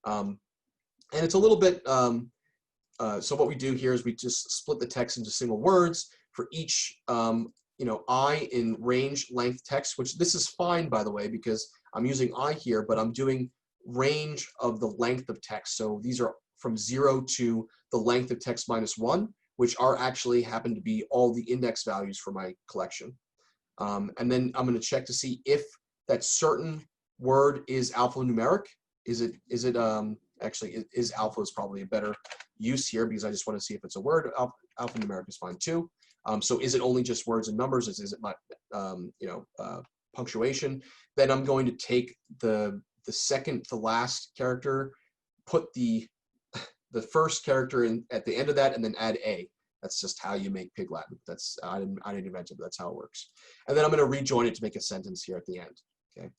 And it's a little bit, so what we do here is we just split the text into single words for each I in range length text, which this is fine, by the way, because I'm using I here, but I'm doing range of the length of text. So these are from 0 to the length of text minus 1, which are actually happen to be all the index values for my collection. And then I'm going to check to see if that certain word is alphanumeric. Actually, alpha is probably a better use here because I just want to see if it's a word. Alphanumeric is fine too. So is it only just words and numbers? Is it not, punctuation? Then I'm going to take the second to last character, put the first character in at the end of that, and then add a. That's just how you make Pig Latin. That's I didn't invent it, but that's how it works. And then I'm going to rejoin it to make a sentence here at the end. Okay.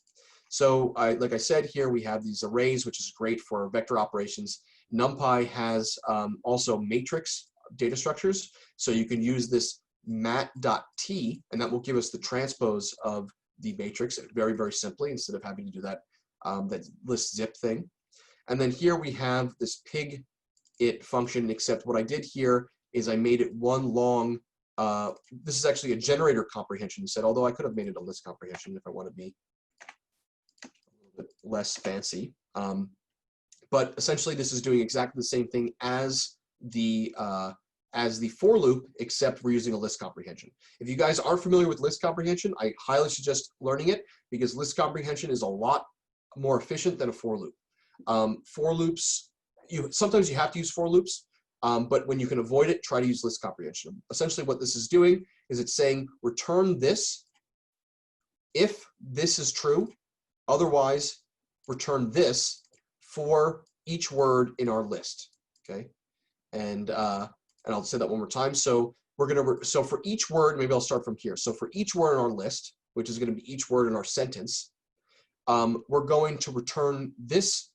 So like I said, here we have these arrays, which is great for vector operations. NumPy has also matrix data structures, so you can use this mat.t, and that will give us the transpose of the matrix very, very simply, instead of having to do that that list zip thing. And then here we have this Pigott function, except what I did here is I made it one long, this is actually a generator comprehension instead, although I could have made it a list comprehension if I want to be a little bit less fancy. But essentially this is doing exactly the same thing as the for loop, except we're using a list comprehension. If you guys aren't familiar with list comprehension, I highly suggest learning it, because list comprehension is a lot more efficient than a for loop. For loops, sometimes you have to use for loops, but when you can avoid it, try to use list comprehension. Essentially what this is doing is it's saying return this if this is true, otherwise return this for each word in our list. Okay, and I'll say that one more time. So we're gonna so for each word, maybe I'll start from here. So for each word in our list, which is going to be each word in our sentence, we're going to return this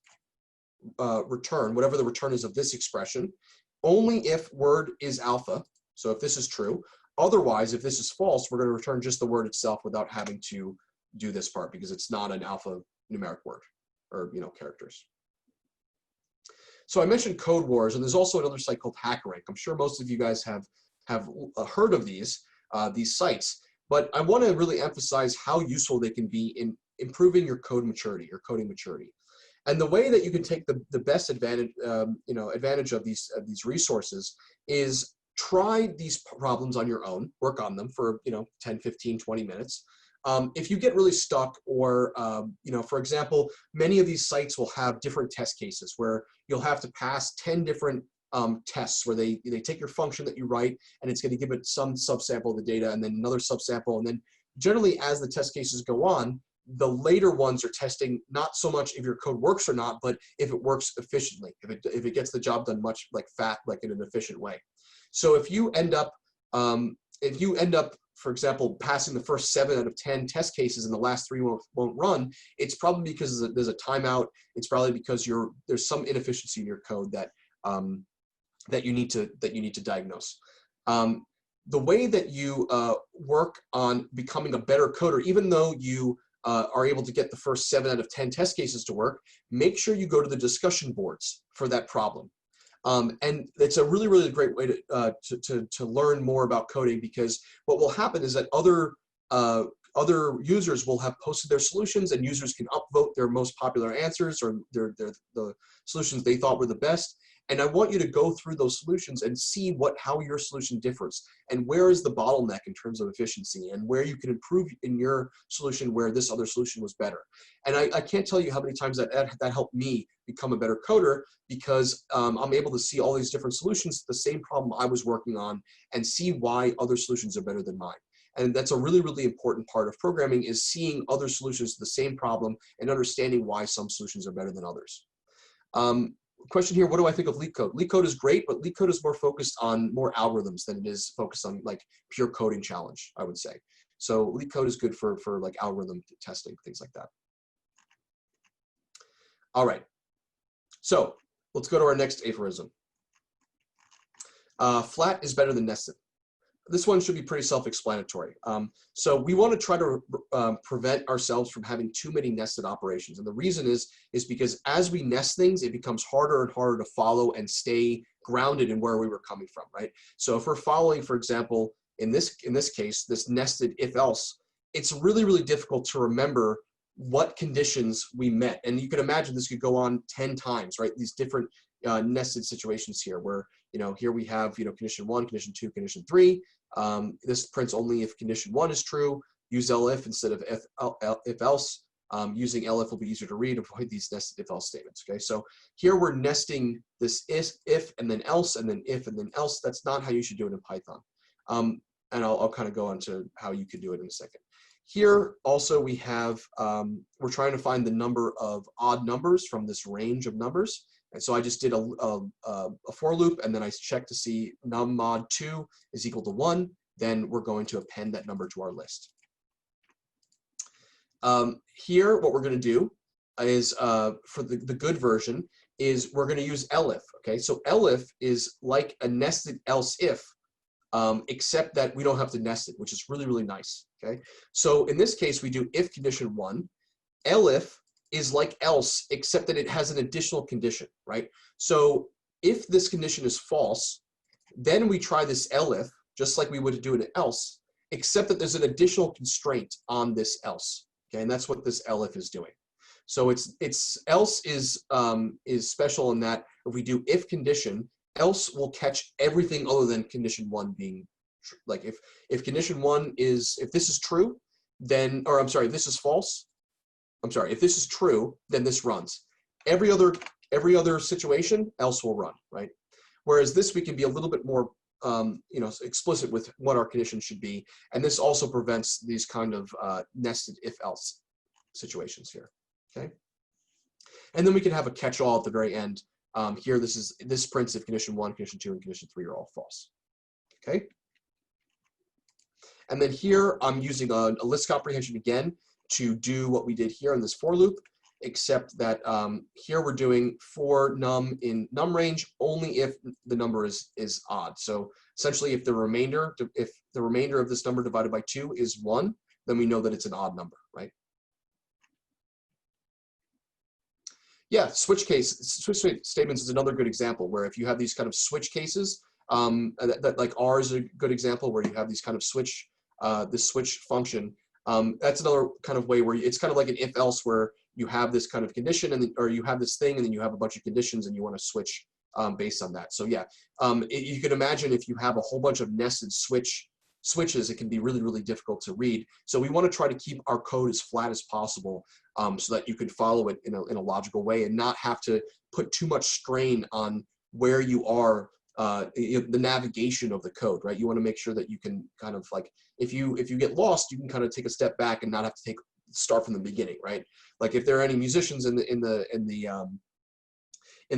whatever the return is of this expression, only if word is alpha. So if this is true, otherwise, if this is false, we're going to return just the word itself without having to do this part, because it's not an alpha numeric word or characters. So I mentioned Code Wars, and there's also another site called Hackerrank. I'm sure most of you guys have heard of these sites, but I want to really emphasize how useful they can be in improving your code maturity, your coding maturity. And the way that you can take the best advantage, advantage of these resources is try these problems on your own, work on them for 10, 15, 20 minutes. If you get really stuck, or for example, many of these sites will have different test cases where you'll have to pass 10 different tests where they take your function that you write, and it's going to give it some subsample of the data, and then another subsample, and then generally as the test cases go on, the later ones are testing not so much if your code works or not, but if it works efficiently, if it gets the job done much like in an efficient way. So if you end up for example, passing the first 7 out of 10 test cases and the last 3 won't run, it's probably because there's a timeout. It's probably because there's some inefficiency in your code that you need to diagnose. The way that you work on becoming a better coder, even though you are able to get the first 7 out of 10 test cases to work, make sure you go to the discussion boards for that problem. And it's a really, really great way to learn more about coding, because what will happen is that other users will have posted their solutions, and users can upvote their most popular answers or the solutions they thought were the best. And I want you to go through those solutions and see how your solution differs, and where is the bottleneck in terms of efficiency, and where you can improve in your solution where this other solution was better. And I can't tell you how many times that helped me become a better coder, because I'm able to see all these different solutions to the same problem I was working on, and see why other solutions are better than mine. And that's a really, really important part of programming, is seeing other solutions to the same problem and understanding why some solutions are better than others. Question here, what do I think of LeetCode? LeetCode is great, but LeetCode is more focused on more algorithms than it is focused on like pure coding challenge, I would say. So LeetCode is good for like algorithm testing, things like that. All right, so let's go to our next aphorism. Flat is better than nested. This one should be pretty self-explanatory. So we want to try to prevent ourselves from having too many nested operations. And the reason is because as we nest things, it becomes harder and harder to follow and stay grounded in where we were coming from, right? So if we're following, for example, in this case, this nested if-else, it's really, really difficult to remember what conditions we met. And you can imagine this could go on 10 times, right? These different nested situations here where, here we have, condition 1, condition 2, condition 3. This prints only if condition 1 is true. Use elif instead of if else. Using elif will be easier to read. Avoid these nested if else statements. Okay, so here we're nesting this if and then else and then if and then else. That's not how you should do it in Python. I'll kind of go into how you could do it in a second. Here also we have, we're trying to find the number of odd numbers from this range of numbers. And so I just did a for loop, and then I checked to see num mod 2 is equal to 1. Then we're going to append that number to our list. Here, what we're going to do is, for the good version, is we're going to use elif. Okay, so elif is like a nested else if, except that we don't have to nest it, which is really, really nice. Okay, so in this case, we do if condition 1. Elif is like else, except that it has an additional condition, right? So if this condition is false, then we try this elif, just like we would do an else, except that there's an additional constraint on this else. Okay, and that's what this elif is doing. So it's else is special in that if we do if condition, else will catch everything other than condition 1 being true. Like if condition 1 is, if this is true, then, or I'm sorry, if this is false, I'm sorry, if this is true, then this runs. Every other situation, else will run, right? Whereas this, we can be a little bit more you know, explicit with what our condition should be, and this also prevents these kind of nested if-else situations here. Okay, and then we can have a catch-all at the very end. Here, this prints if condition 1, condition 2, and condition 3 are all false. Okay, and then here I'm using a list comprehension again to do what we did here in this for loop, except that here we're doing for num in num range only if the number is odd. So essentially, if the remainder of this number divided by 2 is 1, then we know that it's an odd number, right? Yeah, switch statements is another good example where if you have these kind of switch cases, that like R is a good example where you have these kind of switch, this switch function. That's another kind of way where it's kind of like an if-else where you have this kind of condition and then, or you have this thing and then you have a bunch of conditions and you want to switch based on that. So yeah, you can imagine if you have a whole bunch of nested switches, it can be really, really difficult to read. So we want to try to keep our code as flat as possible so that you can follow it in a logical way and not have to put too much strain on where you are, the navigation of the code, right? You want to make sure that you can kind of like, if you get lost, you can kind of take a step back and not have to start from the beginning, right? Like if there are any musicians in the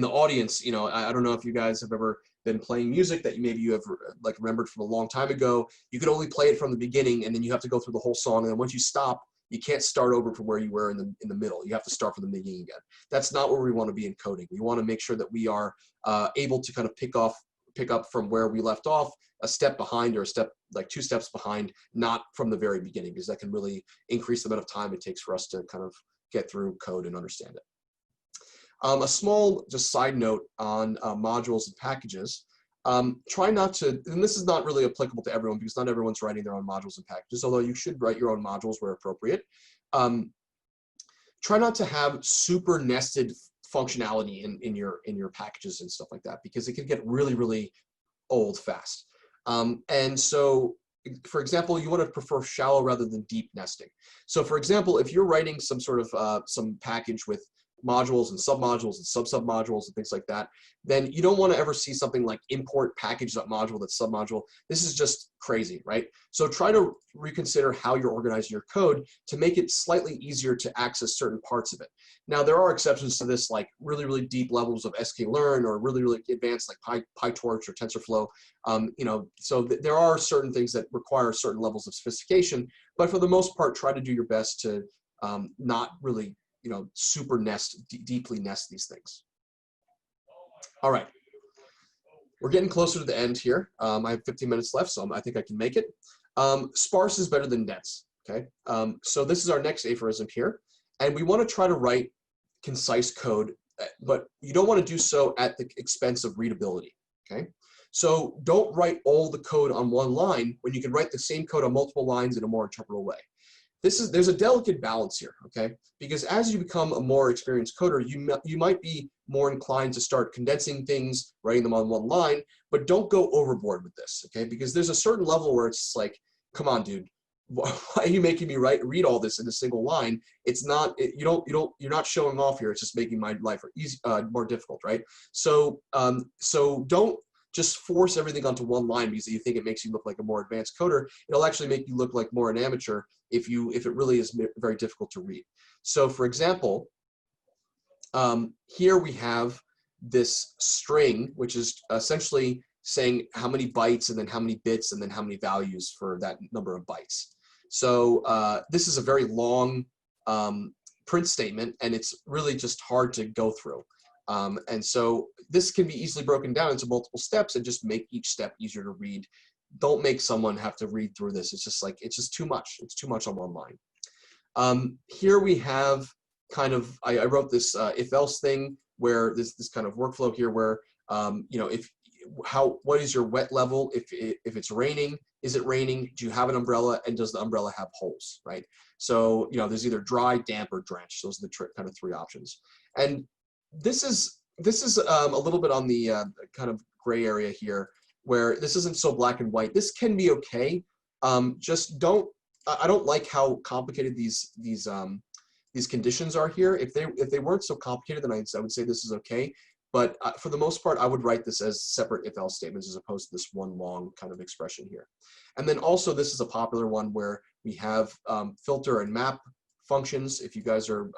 audience, you know, I don't know if you guys have ever been playing music that maybe you have like remembered from a long time ago. You could only play it from the beginning, and then you have to go through the whole song. And then once you stop, you can't start over from where you were in the middle. You have to start from the beginning again. That's not where we want to be in coding. We want to make sure that we are able to kind of pick up from where we left off, a step behind or a step, like 2 steps behind, not from the very beginning, because that can really increase the amount of time it takes for us to kind of get through code and understand it. A small just side note on modules and packages. Try not to, and this is not really applicable to everyone because not everyone's writing their own modules and packages, although you should write your own modules where appropriate. Try not to have super nested functionality in your packages and stuff like that, because it can get really, really old fast. And so, for example, you want to prefer shallow rather than deep nesting. So for example, if you're writing some sort of some package with modules and submodules and sub-submodules and things like that, then you don't want to ever see something like import package.module that's submodule. This is just crazy, right? So try to reconsider how you're organizing your code to make it slightly easier to access certain parts of it. Now, there are exceptions to this, like really, really deep levels of sklearn or really, really advanced like PyTorch or TensorFlow. You know, so there are certain things that require certain levels of sophistication, but for the most part, try to do your best to not really, you know, super deeply nest these things. All right, we're getting closer to the end here. I have 15 minutes left, so I think I can make it. Sparse is better than dense, okay? So this is our next aphorism here, and we want to try to write concise code, but you don't want to do so at the expense of readability, okay? So don't write all the code on one line when you can write the same code on multiple lines in a more interpretable way. There's a delicate balance here, okay? Because as you become a more experienced coder, you might be more inclined to start condensing things, writing them on one line, but don't go overboard with this, okay? Because there's a certain level where it's like, come on, dude, why are you making me read all this in a single line? It's not, you're not showing off here. It's just making my life more difficult, right? So, so don't just force everything onto one line because you think it makes you look like a more advanced coder. It'll actually make you look like more an amateur if it really is very difficult to read. So for example, here we have this string, which is essentially saying how many bytes and then how many bits and then how many values for that number of bytes. So this is a very long print statement, and it's really just hard to go through. And so this can be easily broken down into multiple steps and just make each step easier to read. Don't make someone have to read through this. It's just too much. It's too much on one line. Here we have kind of, I wrote this if-else thing where this kind of workflow here where, you know, what is your wet level? If it's raining, is it raining? Do you have an umbrella? And does the umbrella have holes, right? So, you know, there's either dry, damp, or drenched. Those are the kind of three options. And this is a little bit on the kind of gray area here, where this isn't so black and white. This can be okay. Just I don't like how complicated these conditions are here. If they weren't so complicated, then I would say this is okay. But for the most part, I would write this as separate if-else statements as opposed to this one long kind of expression here. And then also, this is a popular one where we have filter and map functions. If you guys are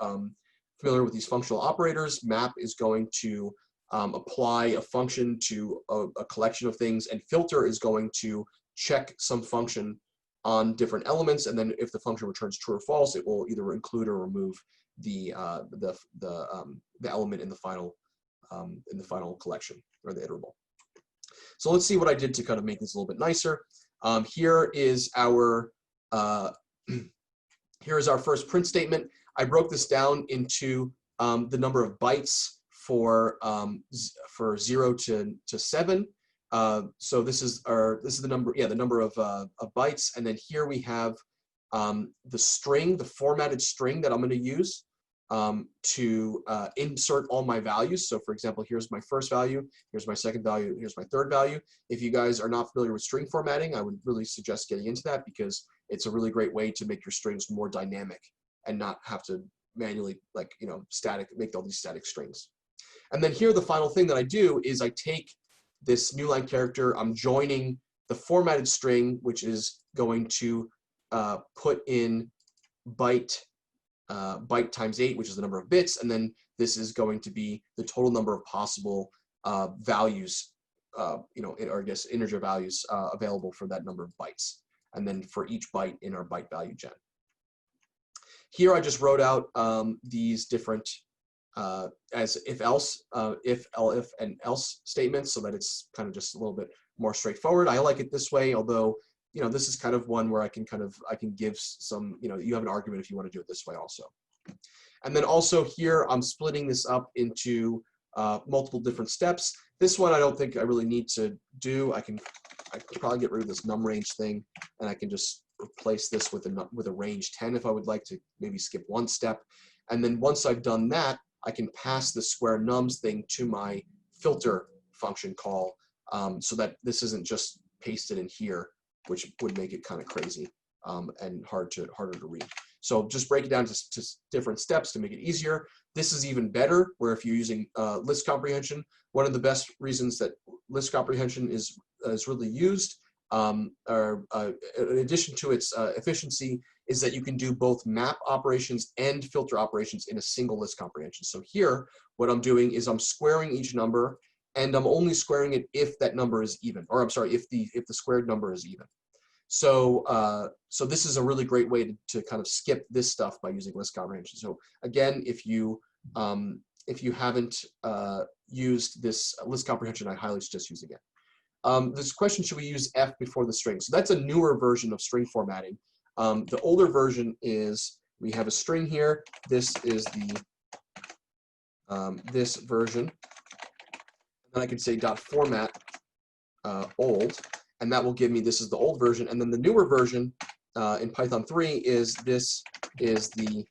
familiar with these functional operators, map is going to apply a function to a collection of things, and filter is going to check some function on different elements, and then if the function returns true or false, it will either include or remove the element in the final collection, or the iterable. So let's see what I did to kind of make this a little bit nicer. Here is our first print statement. I broke this down into the number of bytes for 0 to 7. So this is the number, the number of bytes, and then here we have the formatted string that I'm going to use to insert all my values. So for example, here's my first value, here's my second value, here's my third value. If you guys are not familiar with string formatting, I would really suggest getting into that because it's a really great way to make your strings more dynamic and not have to manually, like, you know, make all these static strings. And then here, the final thing that I do is I take this new line character, I'm joining the formatted string, which is going to put in byte times 8, which is the number of bits, and then this is going to be the total number of possible values, you know, or I guess integer values available for that number of bytes, and then for each byte in our byte value gen. Here I just wrote out these different as if-else, if, elif, and else statements, so that it's kind of just a little bit more straightforward. I like it this way, although, you know, this is kind of one where I can give some, you know, you have an argument if you want to do it this way also. And then also here, I'm splitting this up into multiple different steps. This one I don't think I really need to do. I could probably get rid of this num range thing, and I can just replace this with a range 10 if I would like to maybe skip one step. And then once I've done that, I can pass the square nums thing to my filter function call, so that this isn't just pasted in here, which would make it kind of crazy and harder to read. So just break it down to different steps to make it easier. This is even better, where if you're using list comprehension, one of the best reasons that list comprehension is really used, in addition to its efficiency, is that you can do both map operations and filter operations in a single list comprehension. So here, what I'm doing is I'm squaring each number, and I'm only squaring it if that number is even, or I'm sorry, if the squared number is even. So so this is a really great way to kind of skip this stuff by using list comprehension. So again, if you haven't used this list comprehension, I highly suggest using it. This question, should we use F before the string? So that's a newer version of string formatting. The older version is, we have a string here. This is the this version. And then I could say .format old, and that will give me, this is the old version. And then the newer version in Python 3 is, this is the,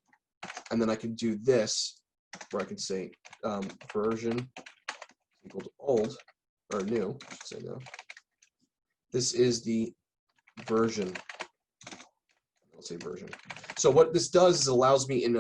and then I can do this, where I can say version equal to old, or new, I should say no. This is the version. I'll say version. So what this does is allows me in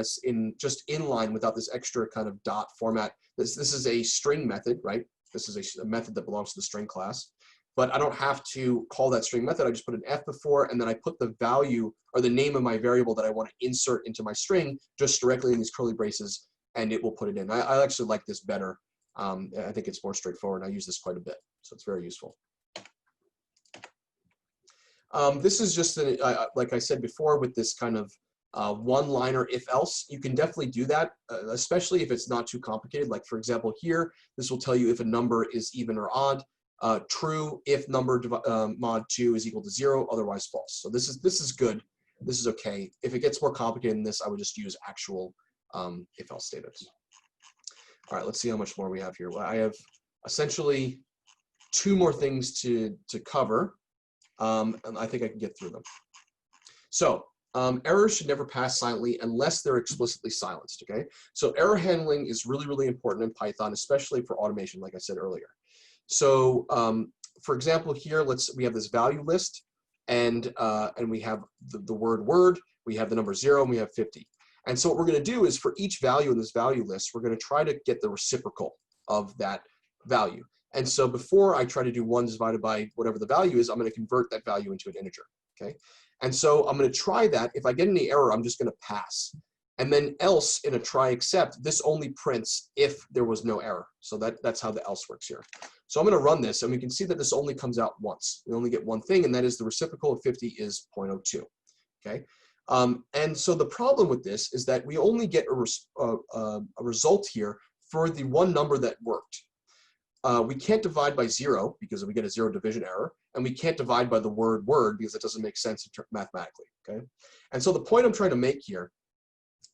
just inline without this extra kind of dot format. This is a string method, right? This is a method that belongs to the string class. But I don't have to call that string method. I just put an F before, and then I put the value or the name of my variable that I want to insert into my string just directly in these curly braces, and it will put it in. I actually like this better. I think it's more straightforward. I use this quite a bit, so it's very useful. This is just, like I said before, with this kind of one-liner if-else. You can definitely do that, especially if it's not too complicated. Like, for example, here, this will tell you if a number is even or odd. True if number mod 2 is equal to 0, otherwise false. So this is good. This is okay. If it gets more complicated than this, I would just use actual if-else statements. All right, let's see how much more we have here. Well, I have essentially 2 more things to cover, and I think I can get through them. So errors should never pass silently unless they're explicitly silenced, okay? So error handling is really, really important in Python, especially for automation, like I said earlier. So for example, here, we have this value list, and we have the word, we have the number 0, and we have 50. And so what we're going to do is for each value in this value list, we're going to try to get the reciprocal of that value. And so before I try to do 1 divided by whatever the value is, I'm going to convert that value into an integer, okay? And so I'm going to try that. If I get any error, I'm just going to pass. And then else in a try except, this only prints if there was no error. So that's how the else works here. So I'm going to run this, and we can see that this only comes out once. We only get one thing, and that is the reciprocal of 50 is 0.02. Okay. And so the problem with this is that we only get a result here for the one number that worked. We can't divide by 0 because we get a 0 division error, and we can't divide by the word because it doesn't make sense mathematically. Okay. And so the point I'm trying to make here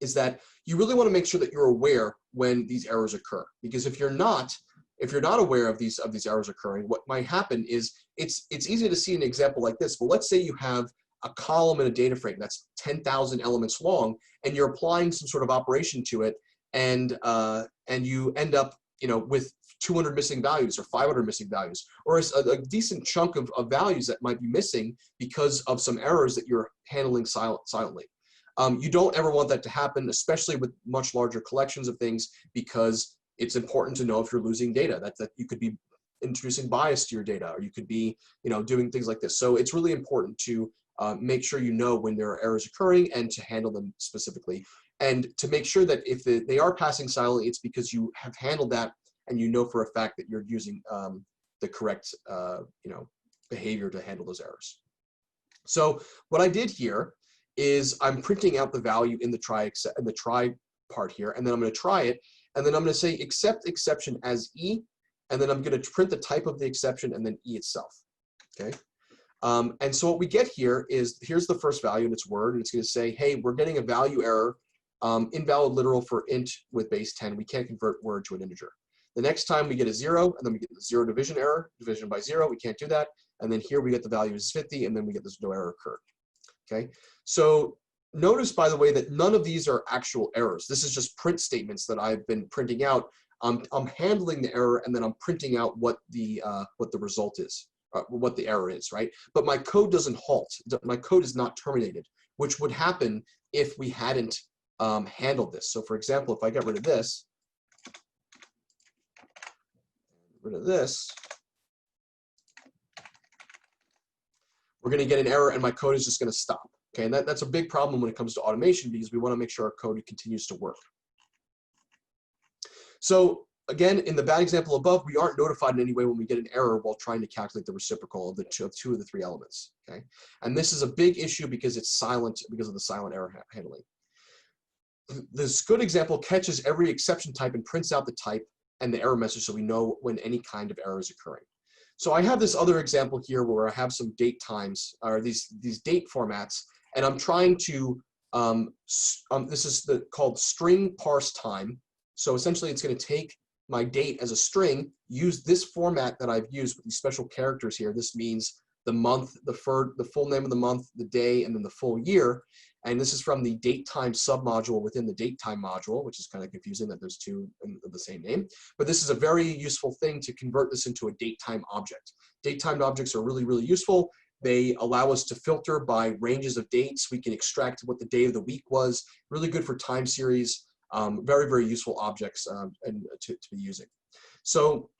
is that you really want to make sure that you're aware when these errors occur, because if you're not aware of these errors occurring, what might happen is it's easy to see an example like this. But let's say you have a column in a data frame that's 10,000 elements long, and you're applying some sort of operation to it, and you end up with 200 missing values or 500 missing values, or a decent chunk of values that might be missing because of some errors that you're handling silently. You don't ever want that to happen, especially with much larger collections of things, because it's important to know if you're losing data, that you could be introducing bias to your data, or you could be doing things like this. So it's really important to make sure you know when there are errors occurring and to handle them specifically. And to make sure that if they are passing silently, it's because you have handled that and you know for a fact that you're using the correct behavior to handle those errors. So what I did here is I'm printing out the value in the try part here, and then I'm going to try it, and then I'm going to say accept exception as E, and then I'm going to print the type of the exception and then E itself. Okay. And so what we get here is, here's the first value, and it's word, and it's going to say, hey, we're getting a value error, invalid literal for int with base 10. We can't convert word to an integer. The next time we get a 0, and then we get the 0 division error, division by 0. We can't do that. And then here we get the value is 50, and then we get this no error occurred. Okay. So notice, by the way, that none of these are actual errors. This is just print statements that I've been printing out. I'm handling the error, and then I'm printing out what the result is, what the error is, right? But my code doesn't halt. My code is not terminated, which would happen if we hadn't handled this. So for example, if I get rid of this, we're going to get an error, and my code is just going to stop. Okay, and that's a big problem when it comes to automation, because we want to make sure our code continues to work. So again, in the bad example above, we aren't notified in any way when we get an error while trying to calculate the reciprocal of two of the 3 elements. Okay, and this is a big issue because it's silent, because of the silent error handling. This good example catches every exception type and prints out the type and the error message, so we know when any kind of error is occurring. So I have this other example here where I have some date times, or these date formats, and I'm trying to, this is called string parse time. So essentially it's going to take my date as a string, use this format that I've used with these special characters here. This means the month, the full name of the month, the day, and then the full year. And this is from the date time submodule within the date time module, which is kind of confusing that there's 2 of the same name. But this is a very useful thing to convert this into a date time object. Date timed objects are really, really useful. They allow us to filter by ranges of dates. We can extract what the day of the week was. Really good for time series. Very, very useful objects and to be using. So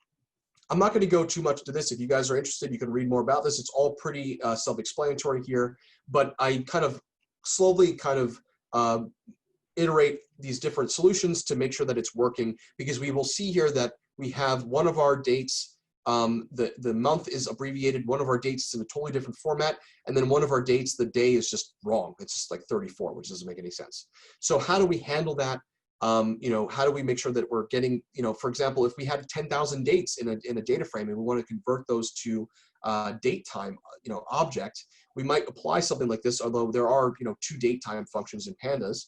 I'm not going to go too much into this. If you guys are interested, you can read more about this. It's all pretty self-explanatory here, but I kind of slowly iterate these different solutions to make sure that it's working, because we will see here that we have one of our dates, the month is abbreviated, one of our dates is in a totally different format, and then one of our dates, the day is just wrong. It's just like 34, which doesn't make any sense. So how do we handle that? You know, how do we make sure that we're getting, you know, for example, if we had 10,000 dates in a data frame and we want to convert those to date time, you know, object, we might apply something like this, although there are, you know, 2 date time functions in pandas.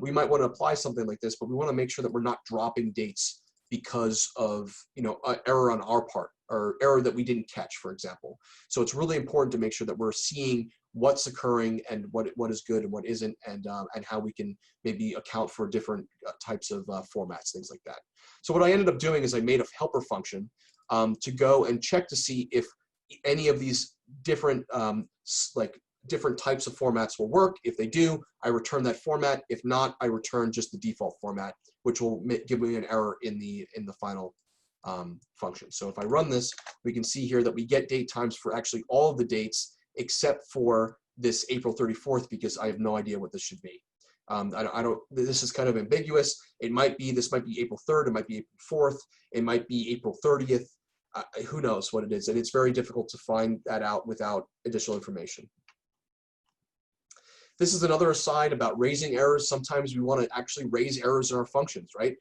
We might want to apply something like this, but we want to make sure that we're not dropping dates because of, you know, an error on our part or error that we didn't catch, for example. So it's really important to make sure that we're seeing what's occurring and what is good and what isn't, and how we can maybe account for different types of formats, things like that. So what I ended up doing is I made a helper function to go and check to see if any of these different different types of formats will work. If they do, I return that format. If not, I return just the default format, which will give me an error in the final function. So if I run this, we can see here that we get date times for actually all of the dates except for this April 34th, because I have no idea what this should be. This is kind of ambiguous. This might be April 3rd, it might be April 4th, it might be April 30th. Who knows what it is, and it's very difficult to find that out without additional information. This is another aside about raising errors. Sometimes we want to actually raise errors in our functions, right?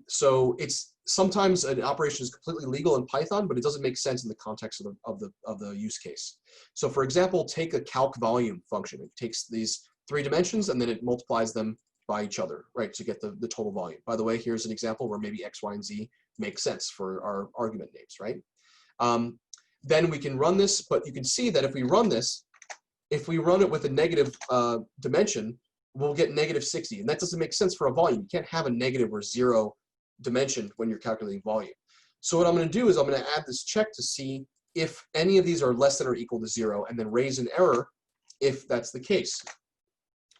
So it's sometimes an operation is completely legal in Python, but it doesn't make sense in the context of the use case. So for example, take a calc volume function. It takes these 3 dimensions and then it multiplies them by each other, right, to get the total volume. By the way, here's an example where maybe X, Y, and Z make sense for our argument names, right? Then we can run this, but you can see that if we run this, if we run it with a negative dimension, we'll get -60, and that doesn't make sense for a volume. You can't have a negative or 0 dimension when you're calculating volume. So what I'm going to do is I'm going to add this check to see if any of these are less than or equal to 0, and then raise an error if that's the case.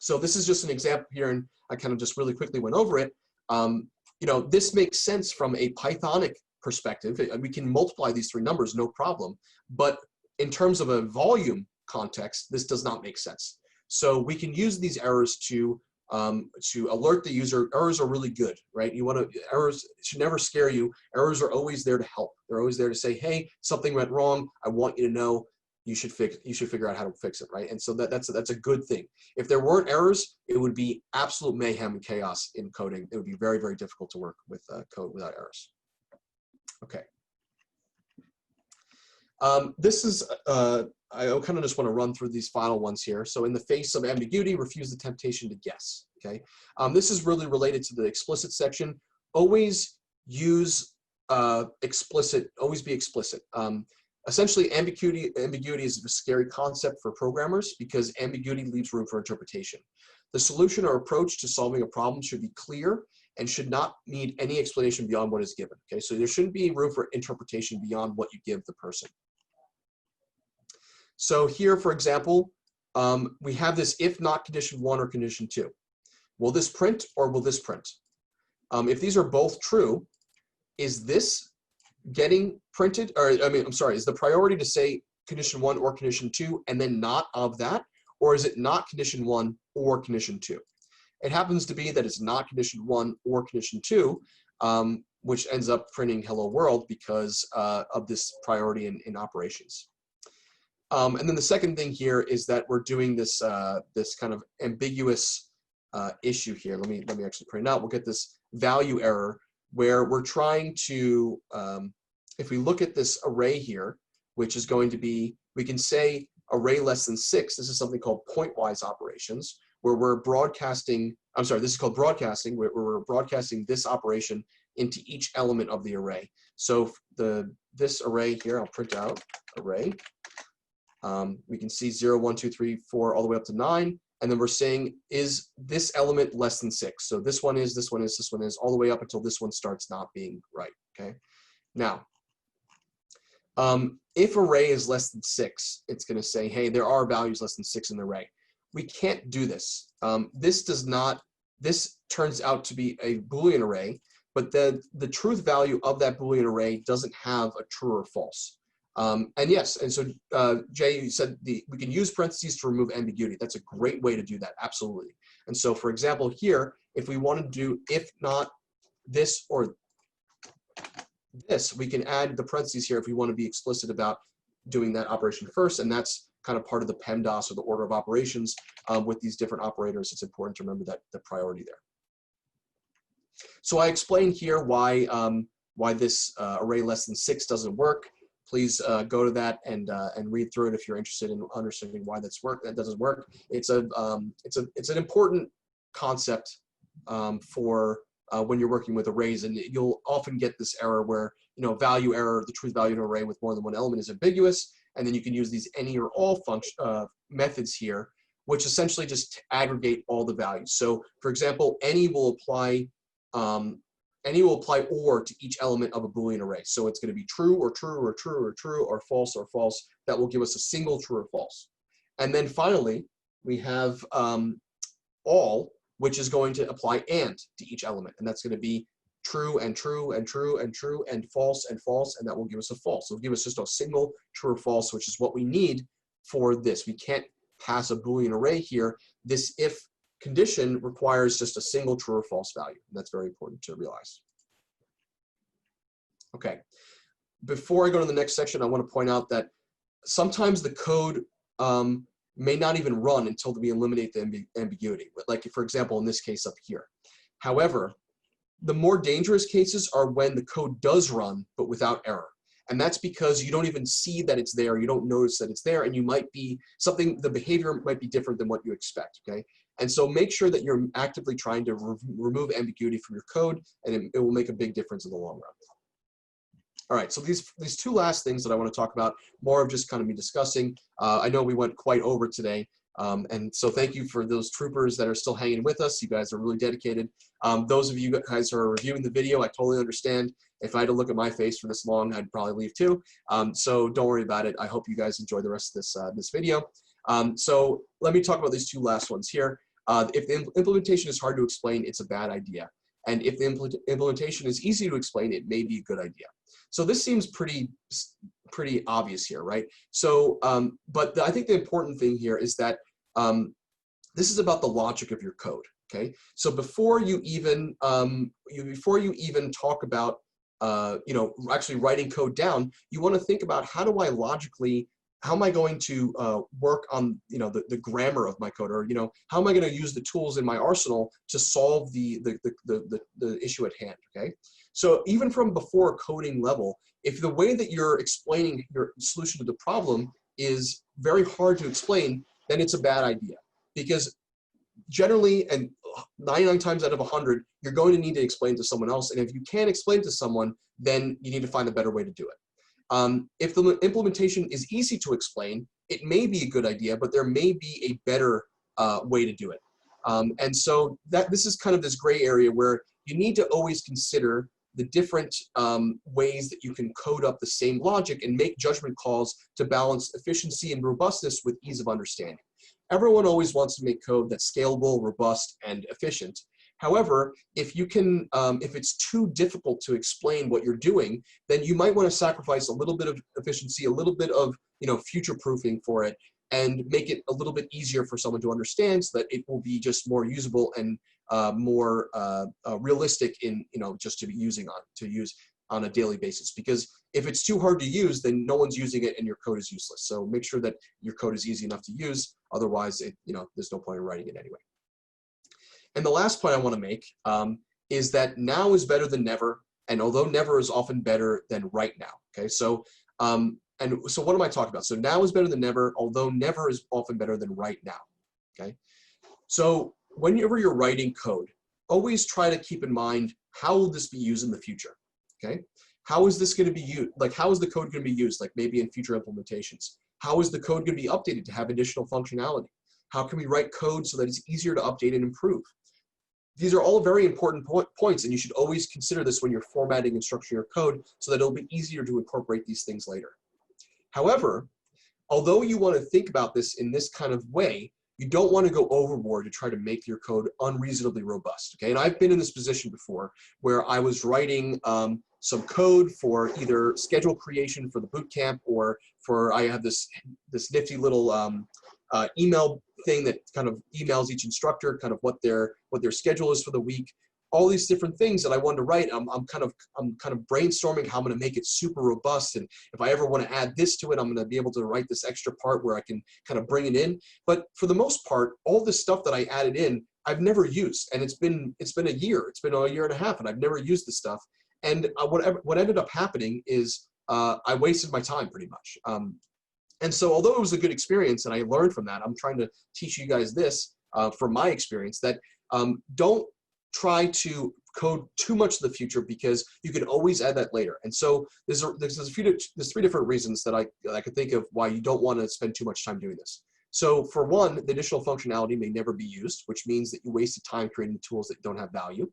So this is just an example here, and I kind of just really quickly went over it. You know, this makes sense from a Pythonic perspective. We can multiply these 3 numbers, no problem. But in terms of a volume context, this does not make sense. So we can use these errors to alert the user. Errors are really good, right? Errors should never scare you. Errors are always there to help. They're always there to say, hey, something went wrong. I want you to know. You should figure out how to fix it, right? And so that's a good thing. If there weren't errors, it would be absolute mayhem and chaos in coding. It would be very, very difficult to work with code without errors. Okay. This is, I kind of just want to run through these final ones here. So in the face of ambiguity, refuse the temptation to guess, okay? This is really related to the explicit section. Always use explicit, always be explicit. Essentially, ambiguity is a scary concept for programmers because ambiguity leaves room for interpretation. The solution or approach to solving a problem should be clear and should not need any explanation beyond what is given, okay? So there shouldn't be room for interpretation beyond what you give the person. So here, for example, we have this if not condition 1 or condition 2. Will this print or will this print? If these are both true, is this getting printed? Or is the priority to say condition 1 or condition 2 and then not of that? Or is it not condition 1 or condition 2? It happens to be that it's not condition 1 or condition 2, which ends up printing hello world because of this priority in operations. And then the second thing here is that we're doing this this kind of ambiguous issue here. Let me actually print it out. We'll get this value error where we're trying to, if we look at this array here, which is going to be, we can say array less than 6. This is something called Pointwise Operations, where we're broadcasting, this is called broadcasting, where we're broadcasting this operation into each element of the array. So this array here, I'll print out array. We can see 0, 1, 2, 3, 4, all the way up to 9. And then we're saying, is this element less than 6? So this one is, this one is, this one is, all the way up until this one starts not being right, okay? Now, if array is less than 6, it's going to say, hey, there are values less than 6 in the array. We can't do this. This turns out to be a Boolean array, but the truth value of that Boolean array doesn't have a true or false. And yes, and so Jay, you said we can use parentheses to remove ambiguity. That's a great way to do that, absolutely. And so for example here, if we want to do if not this or this, we can add the parentheses here if we want to be explicit about doing that operation first, and that's kind of part of the PEMDAS or the order of operations with these different operators. It's important to remember that the priority there. So I explained here why this array less than 6 doesn't work. Please go to that and read through it if you're interested in understanding why that doesn't work. It's an important concept for when you're working with arrays, and you'll often get this error where value error, the truth value in an array with more than one element is ambiguous, and then you can use these any or all methods here, which essentially just aggregate all the values. So for example, any will apply or to each element of a Boolean array. So it's going to be true or true or true or true or false or false. That will give us a single true or false. And then finally, we have all, which is going to apply and to each element. And that's going to be true and true and true and true and false, and that will give us a false. It'll give us just a single true or false, which is what we need for this. We can't pass a Boolean array here. This if condition requires just a single true or false value. And that's very important to realize. Okay, before I go to the next section, I want to point out that sometimes the code may not even run until we eliminate the ambiguity, like for example in this case up here. However, the more dangerous cases are when the code does run but without error. And that's because you don't even see that it's there, you don't notice that it's there, and you might be the behavior might be different than what you expect, okay? And so make sure that you're actively trying to remove ambiguity from your code, and it will make a big difference in the long run. All right, so these two last things that I want to talk about, more of just kind of me discussing. I know we went quite over today, and so thank you for those troopers that are still hanging with us. You guys are really dedicated. Those of you guys who are reviewing the video, I totally understand. If I had to look at my face for this long, I'd probably leave too. So don't worry about it. I hope you guys enjoy the rest of this video. So let me talk about these two last ones here. If the implementation is hard to explain, it's a bad idea. And if the implementation is easy to explain, it may be a good idea. So this seems pretty obvious here, right? So, but I think the important thing here is that this is about the logic of your code. Okay, so before you even talk about actually writing code down, you want to think about how am I going to work on the grammar of my code, or how am I going to use the tools in my arsenal to solve the issue at hand. Okay, so even from before a coding level, if the way that you're explaining your solution to the problem is very hard to explain, then it's a bad idea, because generally, and 99 times out of 100, you're going to need to explain to someone else, and if you can't explain to someone, then you need to find a better way to do it. If the implementation is easy to explain, it may be a good idea, but there may be a better way to do it. And so this is kind of this gray area where you need to always consider the different ways that you can code up the same logic and make judgment calls to balance efficiency and robustness with ease of understanding. Everyone always wants to make code that's scalable, robust, and efficient. However, if it's too difficult to explain what you're doing, then you might want to sacrifice a little bit of efficiency, a little bit of future-proofing for it, and make it a little bit easier for someone to understand, so that it will be just more usable and more realistic in just to use on a daily basis. Because if it's too hard to use, then no one's using it and your code is useless. So make sure that your code is easy enough to use. Otherwise, there's no point in writing it anyway. And the last point I want to make is that now is better than never, and although never is often better than right now. Okay, so so what am I talking about? So now is better than never, although never is often better than right now. Okay, so whenever you're writing code, always try to keep in mind, how will this be used in the future? Okay, how is this going to be used? Like, how is the code going to be used? Like maybe in future implementations. How is the code going to be updated to have additional functionality? How can we write code so that it's easier to update and improve? These are all very important points, and you should always consider this when you're formatting and structuring your code, so that it'll be easier to incorporate these things later. However, although you want to think about this in this kind of way, you don't want to go overboard to try to make your code unreasonably robust, okay? And I've been in this position before where I was writing some code for either schedule creation for the bootcamp, or for, I have this nifty little email thing that kind of emails each instructor kind of what their schedule is for the week. All these different things that I wanted to write. I'm kind of brainstorming how I'm going to make it super robust, and if I ever want to add this to it, I'm going to be able to write this extra part where I can kind of bring it in. But for the most part, all this stuff that I added in, I've never used, and it's been a year. It's been a year and a half, and I've never used this stuff. And what ended up happening is I wasted my time pretty much. And so, although it was a good experience and I learned from that, I'm trying to teach you guys this from my experience, that don't try to code too much in the future, because you can always add that later. And so there's three different reasons that I could think of why you don't want to spend too much time doing this. So for one, the additional functionality may never be used, which means that you wasted time creating tools that don't have value,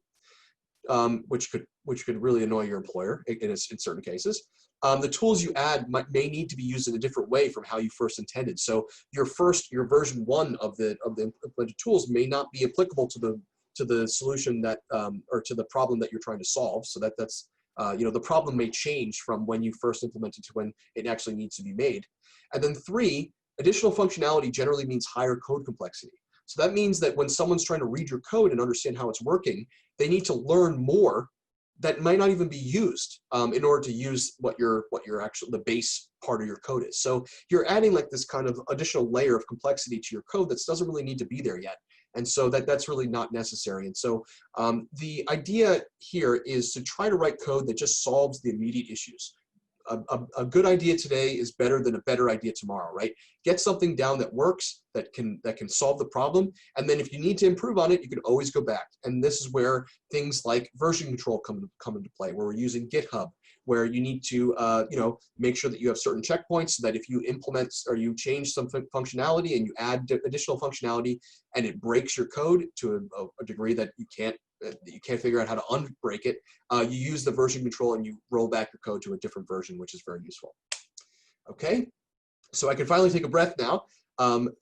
which could really annoy your employer in certain cases. The tools you add may need to be used in a different way from how you first intended. So your version 1 of the implemented tools may not be applicable to the solution that or to the problem that you're trying to solve. So that's the problem may change from when you first implemented to when it actually needs to be made. And then 3, additional functionality generally means higher code complexity. So that means that when someone's trying to read your code and understand how it's working, they need to learn more that might not even be used in order to use what your actual, the base part of your code is. So you're adding like this kind of additional layer of complexity to your code that doesn't really need to be there yet. And so that's really not necessary. And so the idea here is to try to write code that just solves the immediate issues. A good idea today is better than a better idea tomorrow, right? Get something down that works, that can solve the problem, and then if you need to improve on it, you can always go back. And this is where things like version control come into play, where we're using GitHub, where you need to make sure that you have certain checkpoints so that if you implement or you change some functionality and you add additional functionality and it breaks your code to a degree that you can't figure out how to unbreak it, you use the version control and you roll back your code to a different version, which is very useful. Okay, so I can finally take a breath now.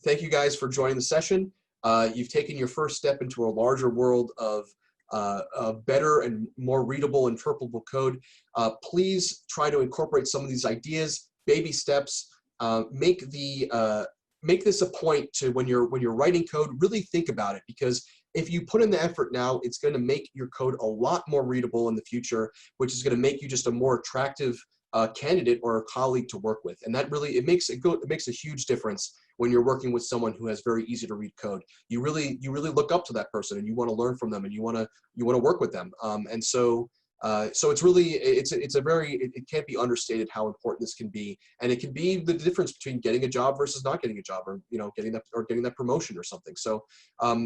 Thank you guys for joining the session. You've taken your first step into a larger world of better and more readable, interpretable code. Please try to incorporate some of these ideas, baby steps. Make this a point to when you're writing code, really think about it, because if you put in the effort now, it's going to make your code a lot more readable in the future, which is going to make you just a more attractive candidate or a colleague to work with. And that really, it makes a huge difference when you're working with someone who has very easy to read code. You really look up to that person and you want to learn from them and you want to work with them. And so it's really, it can't be understated how important this can be. And it can be the difference between getting a job versus not getting a job, or getting that promotion or something. So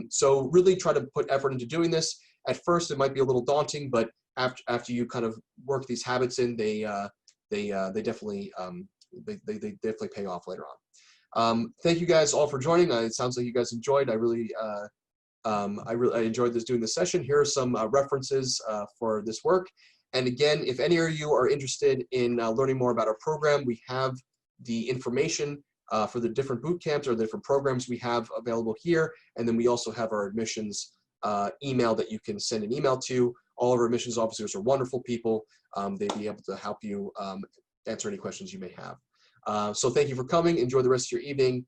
so really try to put effort into doing this. At first it might be a little daunting, but after you kind of work these habits in, they definitely pay off later on. Thank you guys all for joining. It sounds like you guys enjoyed. I really enjoyed doing this session. Here are some references for this work. And again, if any of you are interested in learning more about our program, we have the information for the different boot camps or the different programs we have available here. And then we also have our admissions email that you can send an email to. All of our admissions officers are wonderful people. They'd be able to help you answer any questions you may have. So thank you for coming. Enjoy the rest of your evening.